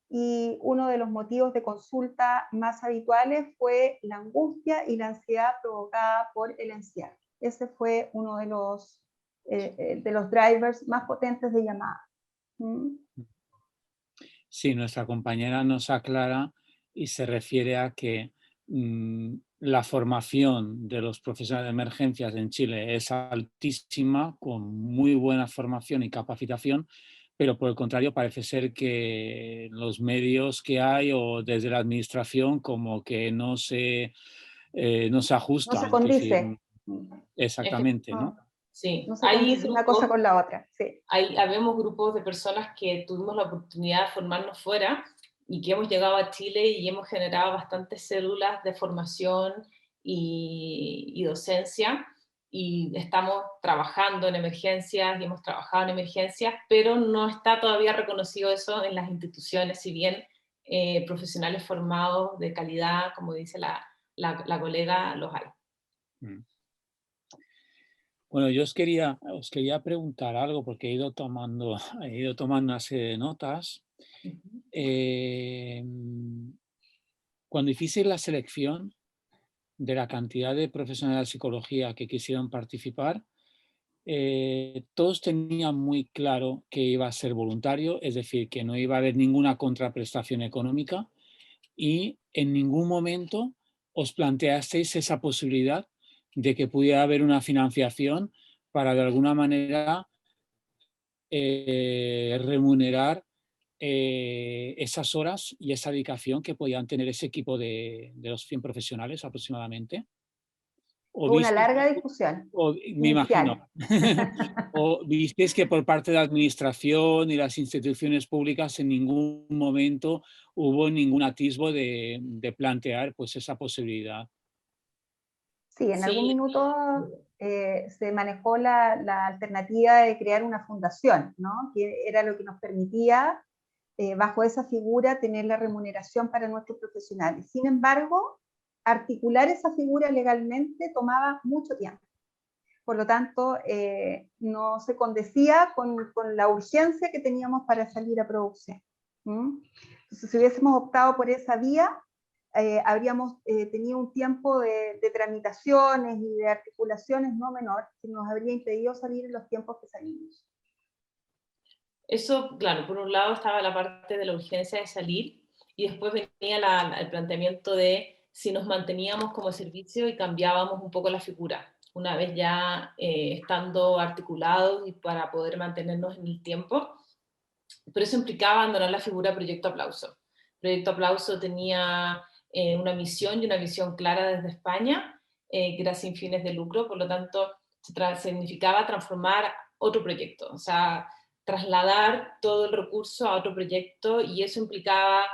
y uno de los motivos de consulta más habituales fue la angustia y la ansiedad provocada por el encierro. Ese fue uno de los drivers más potentes de llamada. Sí, nuestra compañera nos aclara y se refiere a que la formación de los profesionales de emergencias en Chile es altísima, con muy buena formación y capacitación, pero por el contrario parece ser que los medios que hay o desde la administración como que no se ajustan. No se condice. Exactamente, ¿no? Sí, no se condice una cosa con la otra. Sí. Habemos grupos de personas que tuvimos la oportunidad de formarnos fuera y que hemos llegado a Chile y hemos generado bastantes células de formación y docencia, y estamos trabajando en emergencias y hemos trabajado en emergencias, pero no está todavía reconocido eso en las instituciones, si bien profesionales formados de calidad, como dice la colega, los hay. Bueno, yo os quería preguntar algo porque he ido tomando una serie de notas. Cuando hicisteis la selección de la cantidad de profesionales de psicología que quisieron participar, todos tenían muy claro que iba a ser voluntario, es decir, que no iba a haber ninguna contraprestación económica, y en ningún momento os planteasteis esa posibilidad de que pudiera haber una financiación para de alguna manera remunerar esas horas y esa dedicación que podían tener ese equipo de los 100 profesionales aproximadamente. Una larga discusión. Me imagino. ¿O visteis que por parte de la administración y las instituciones públicas en ningún momento hubo ningún atisbo de plantear pues esa posibilidad? Sí, en algún minuto se manejó la alternativa de crear una fundación, ¿no? Que era lo que nos permitía, bajo esa figura, tener la remuneración para nuestros profesionales. Sin embargo, articular esa figura legalmente tomaba mucho tiempo. Por lo tanto, no se condecía con la urgencia que teníamos para salir a producción. Entonces, si hubiésemos optado por esa vía, habríamos tenido un tiempo de tramitaciones y de articulaciones no menor, que nos habría impedido salir en los tiempos que salimos. Eso, claro, por un lado estaba la parte de la urgencia de salir, y después venía el planteamiento de si nos manteníamos como servicio y cambiábamos un poco la figura, una vez ya estando articulados y para poder mantenernos en el tiempo. Pero eso implicaba abandonar la figura Proyecto Aplauso. Proyecto Aplauso tenía una misión y una visión clara desde España, que era sin fines de lucro, por lo tanto significaba transformar otro proyecto, o sea, trasladar todo el recurso a otro proyecto, y eso implicaba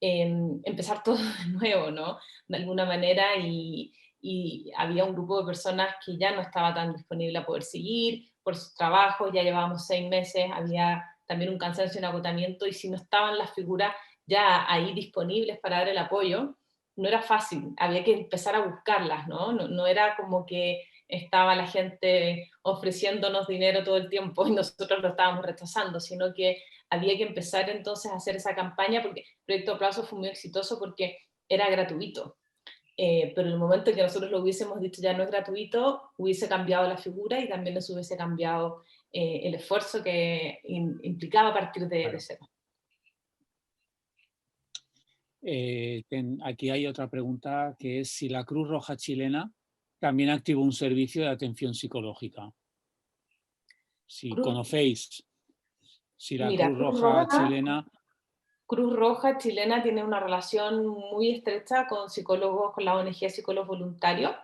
empezar todo de nuevo, ¿no? De alguna manera, y había un grupo de personas que ya no estaba tan disponible a poder seguir por su trabajo, ya llevábamos 6 meses, había también un cansancio y un agotamiento, y si no estaban las figuras ya ahí disponibles para dar el apoyo, no era fácil, había que empezar a buscarlas, ¿no? No era como que estaba la gente ofreciéndonos dinero todo el tiempo y nosotros lo estábamos rechazando, sino que había que empezar entonces a hacer esa campaña, porque el Proyecto Aplauso fue muy exitoso porque era gratuito. Pero en el momento en que nosotros lo hubiésemos dicho ya no es gratuito, hubiese cambiado la figura y también nos hubiese cambiado el esfuerzo que implicaba partir de cero. Aquí hay otra pregunta, que es si la Cruz Roja chilena también activó un servicio de atención psicológica. Si conocéis, si la Cruz Roja chilena... Cruz Roja chilena tiene una relación muy estrecha con psicólogos, con la ONG Psicólogos Voluntarios.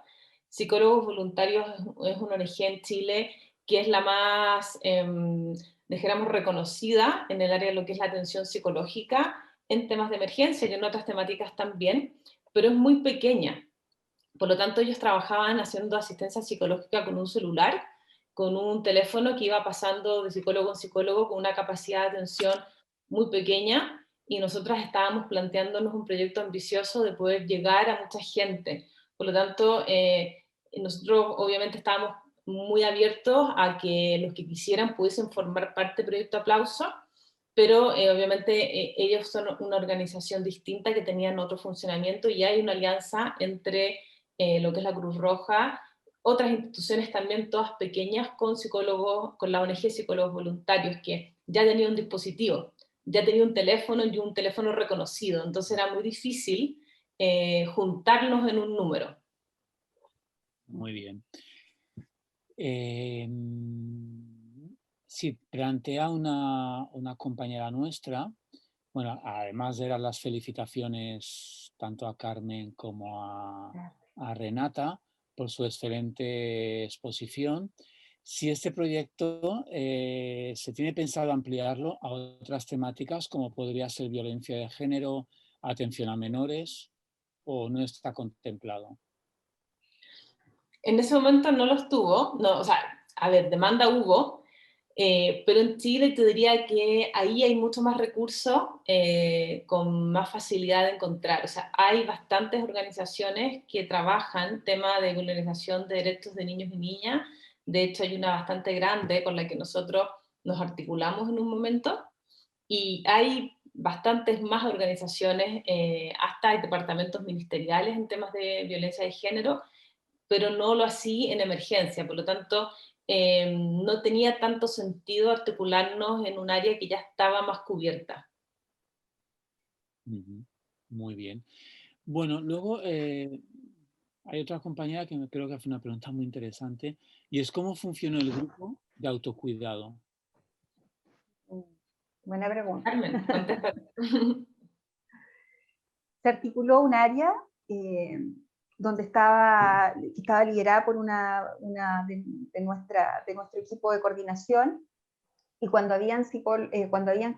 Psicólogos Voluntarios es una ONG en Chile que es la más, dijéramos, reconocida en el área de lo que es la atención psicológica en temas de emergencia y en otras temáticas también, pero es muy pequeña. Por lo tanto, ellos trabajaban haciendo asistencia psicológica con un celular, con un teléfono que iba pasando de psicólogo en psicólogo con una capacidad de atención muy pequeña, y nosotras estábamos planteándonos un proyecto ambicioso de poder llegar a mucha gente. Por lo tanto, nosotros obviamente estábamos muy abiertos a que los que quisieran pudiesen formar parte del Proyecto Aplauso, pero obviamente ellos son una organización distinta que tenían otro funcionamiento, y hay una alianza entre lo que es la Cruz Roja, otras instituciones también, todas pequeñas, con psicólogos, con la ONG Psicólogos Voluntarios, que ya tenía un dispositivo, ya tenía un teléfono y un teléfono reconocido, entonces era muy difícil juntarnos en un número. Muy bien. Sí, plantea una compañera nuestra, bueno, además de las felicitaciones tanto a Carmen como a Renata por su excelente exposición, si este proyecto se tiene pensado ampliarlo a otras temáticas como podría ser violencia de género, atención a menores, o no está contemplado. En ese momento no los tuvo, no, o sea, a ver, demanda hubo, Pero en Chile te diría que ahí hay mucho más recursos con más facilidad de encontrar. O sea, hay bastantes organizaciones que trabajan tema de vulneración de derechos de niños y niñas. De hecho, hay una bastante grande con la que nosotros nos articulamos en un momento. Y hay bastantes más organizaciones, hasta hay departamentos ministeriales en temas de violencia de género, pero no lo así en emergencia. Por lo tanto, no tenía tanto sentido articularnos en un área que ya estaba más cubierta. Muy bien. Bueno, luego hay otra compañera que creo que hace una pregunta muy interesante, y es cómo funciona el grupo de autocuidado. Buena pregunta. Carmen, contesta. Se articuló un área donde estaba liderada por una de nuestro equipo de coordinación, y cuando habían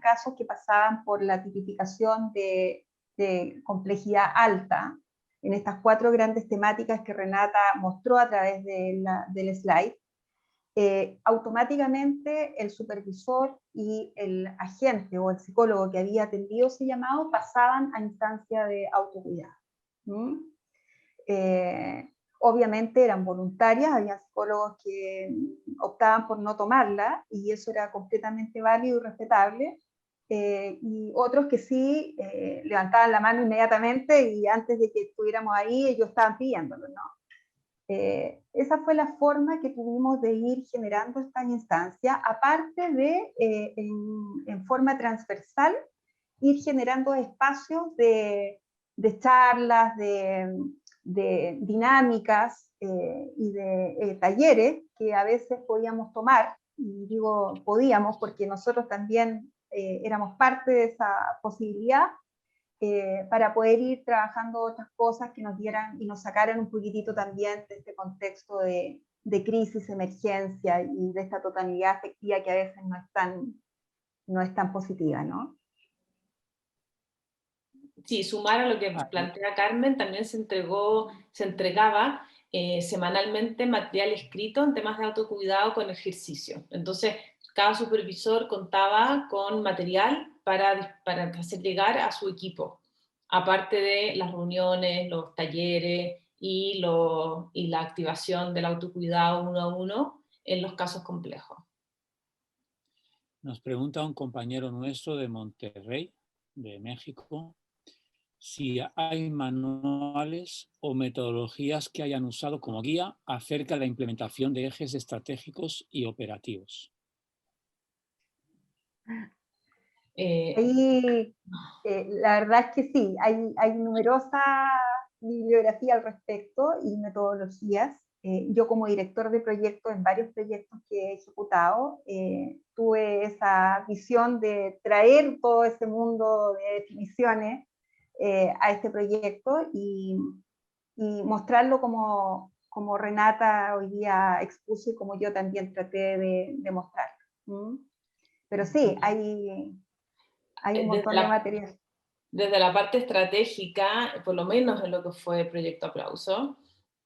casos que pasaban por la tipificación de complejidad alta, en estas 4 grandes temáticas que Renata mostró a través del slide, automáticamente el supervisor y el agente o el psicólogo que había atendido ese llamado pasaban a instancia de autocuidado. Obviamente eran voluntarias, había psicólogos que optaban por no tomarla, y eso era completamente válido y respetable, y otros que sí levantaban la mano inmediatamente, y antes de que estuviéramos ahí ellos estaban pidiéndolo, ¿no? Esa fue la forma que tuvimos de ir generando estas instancias, aparte de, en forma transversal, ir generando espacios de charlas, de dinámicas y de talleres que a veces podíamos tomar, y digo podíamos porque nosotros también éramos parte de esa posibilidad, para poder ir trabajando otras cosas que nos dieran y nos sacaran un poquitito también de este contexto de crisis, emergencia y de esta totalidad afectiva que a veces no es tan positiva, ¿no? Sí, sumar a lo que plantea Carmen, también se entregaba semanalmente material escrito en temas de autocuidado con ejercicio. Entonces, cada supervisor contaba con material para hacer llegar a su equipo, aparte de las reuniones, los talleres y la activación del autocuidado 1 a 1 en los casos complejos. Nos pregunta un compañero nuestro de Monterrey, de México, si hay manuales o metodologías que hayan usado como guía acerca de la implementación de ejes estratégicos y operativos. La verdad es que sí, hay numerosa bibliografía al respecto y metodologías. Yo como director de proyectos en varios proyectos que he ejecutado, tuve esa visión de traer todo ese mundo de definiciones a este proyecto y mostrarlo como Renata hoy día expuso y como yo también traté de mostrarlo. Pero sí, hay un montón de material. Desde la parte estratégica, por lo menos en lo que fue Proyecto Aplauso,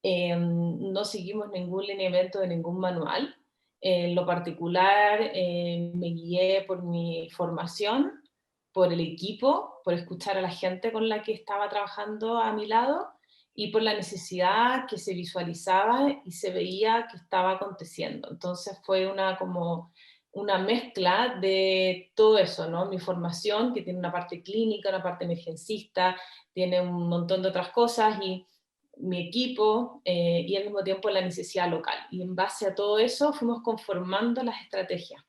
no seguimos ningún lineamiento de ningún manual. En lo particular, me guié por mi formación, por el equipo, por escuchar a la gente con la que estaba trabajando a mi lado, y por la necesidad que se visualizaba y se veía que estaba aconteciendo. Entonces fue una mezcla de todo eso, ¿no? Mi formación, que tiene una parte clínica, una parte emergencista, tiene un montón de otras cosas, y mi equipo, y al mismo tiempo la necesidad local. Y en base a todo eso fuimos conformando las estrategias.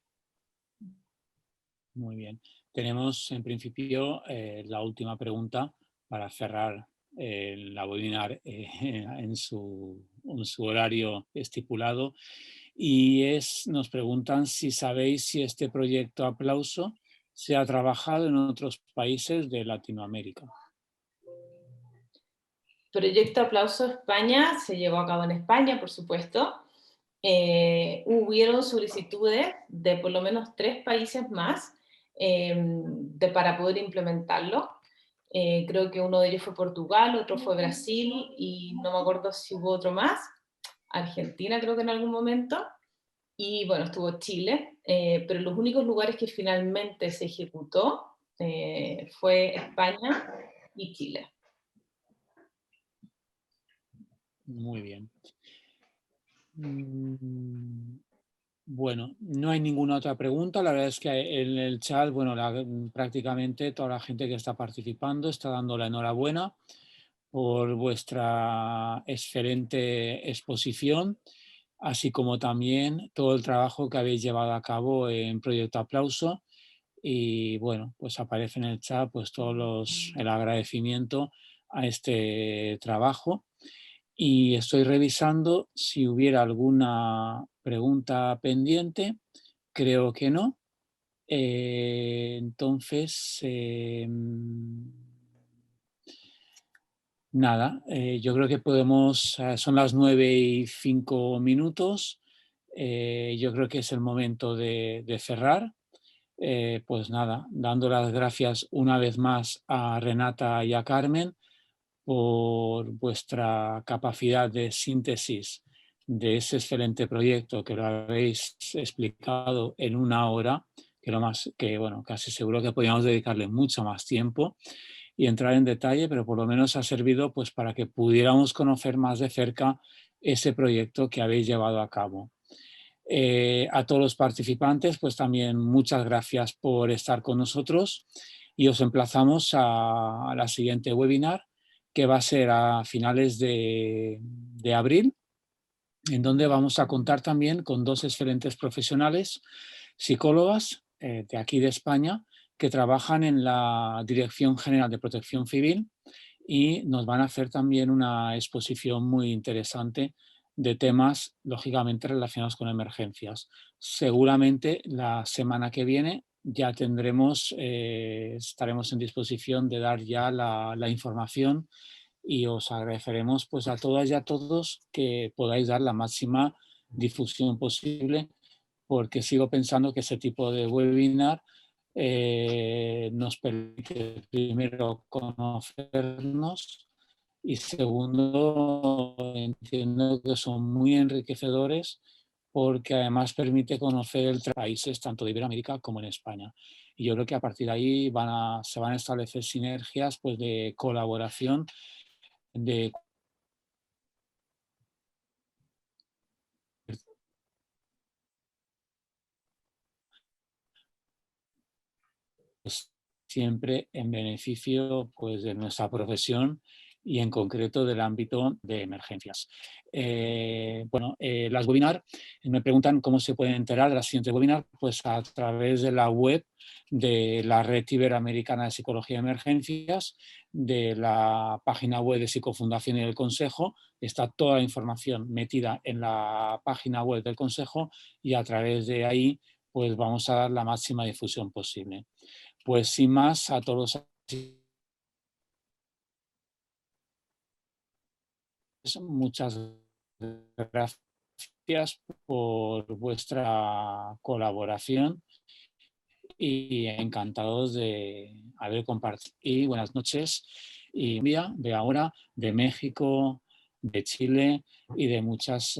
Muy bien. Tenemos en principio la última pregunta para cerrar la webinar en su horario estipulado, y nos preguntan si sabéis si este proyecto Aplauso se ha trabajado en otros países de Latinoamérica. Proyecto Aplauso España se llevó a cabo en España, por supuesto. Hubieron solicitudes de por lo menos 3 países más para poder implementarlo. Creo que uno de ellos fue Portugal, otro fue Brasil, y no me acuerdo si hubo otro más. Argentina creo que en algún momento. Y bueno, estuvo Chile. pero los únicos lugares que finalmente se ejecutó fue España y Chile. Muy bien. Bueno, no hay ninguna otra pregunta. La verdad es que en el chat, bueno, prácticamente toda la gente que está participando está dando la enhorabuena por vuestra excelente exposición, así como también todo el trabajo que habéis llevado a cabo en Proyecto Aplauso. Y bueno, pues aparece en el chat pues el agradecimiento a este trabajo. Y estoy revisando si hubiera alguna pregunta pendiente. Creo que no. Entonces, nada, yo creo que podemos, son las 9:05. Yo creo que es el momento de cerrar. Pues nada, dando las gracias una vez más a Renata y a Carmen por vuestra capacidad de síntesis de ese excelente proyecto que lo habéis explicado en 1 hora, que bueno, casi seguro que podíamos dedicarle mucho más tiempo y entrar en detalle, pero por lo menos ha servido pues para que pudiéramos conocer más de cerca ese proyecto que habéis llevado a cabo. A todos los participantes, pues también muchas gracias por estar con nosotros y os emplazamos a la siguiente webinar, que va a ser a finales de abril, en donde vamos a contar también con 2 excelentes profesionales, psicólogas de aquí de España, que trabajan en la Dirección General de Protección Civil y nos van a hacer también una exposición muy interesante de temas, lógicamente, relacionados con emergencias. Seguramente la semana que viene ya estaremos en disposición de dar ya la información y os agradeceremos pues, a todas y a todos que podáis dar la máxima difusión posible, porque sigo pensando que ese tipo de webinar nos permite primero conocernos y segundo entiendo que son muy enriquecedores porque además permite conocer el países tanto de Iberoamérica como en España. Y yo creo que a partir de ahí se van a establecer sinergias pues, de colaboración de pues, siempre en beneficio pues, de nuestra profesión y en concreto del ámbito de emergencias. Las webinars, me preguntan cómo se pueden enterar de las siguientes webinars, pues a través de la web de la Red Iberoamericana de Psicología de Emergencias, de la página web de Psicofundación y del Consejo. Está toda la información metida en la página web del Consejo y a través de ahí pues vamos a dar la máxima difusión posible. Pues sin más, a todos muchas gracias por vuestra colaboración y encantados de haber compartido. Y buenas noches. Y de ahora, de México, de Chile y de muchas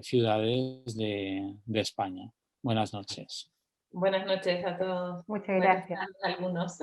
ciudades de España. Buenas noches. Buenas noches a todos. Muchas Buenas gracias. tardes a algunos.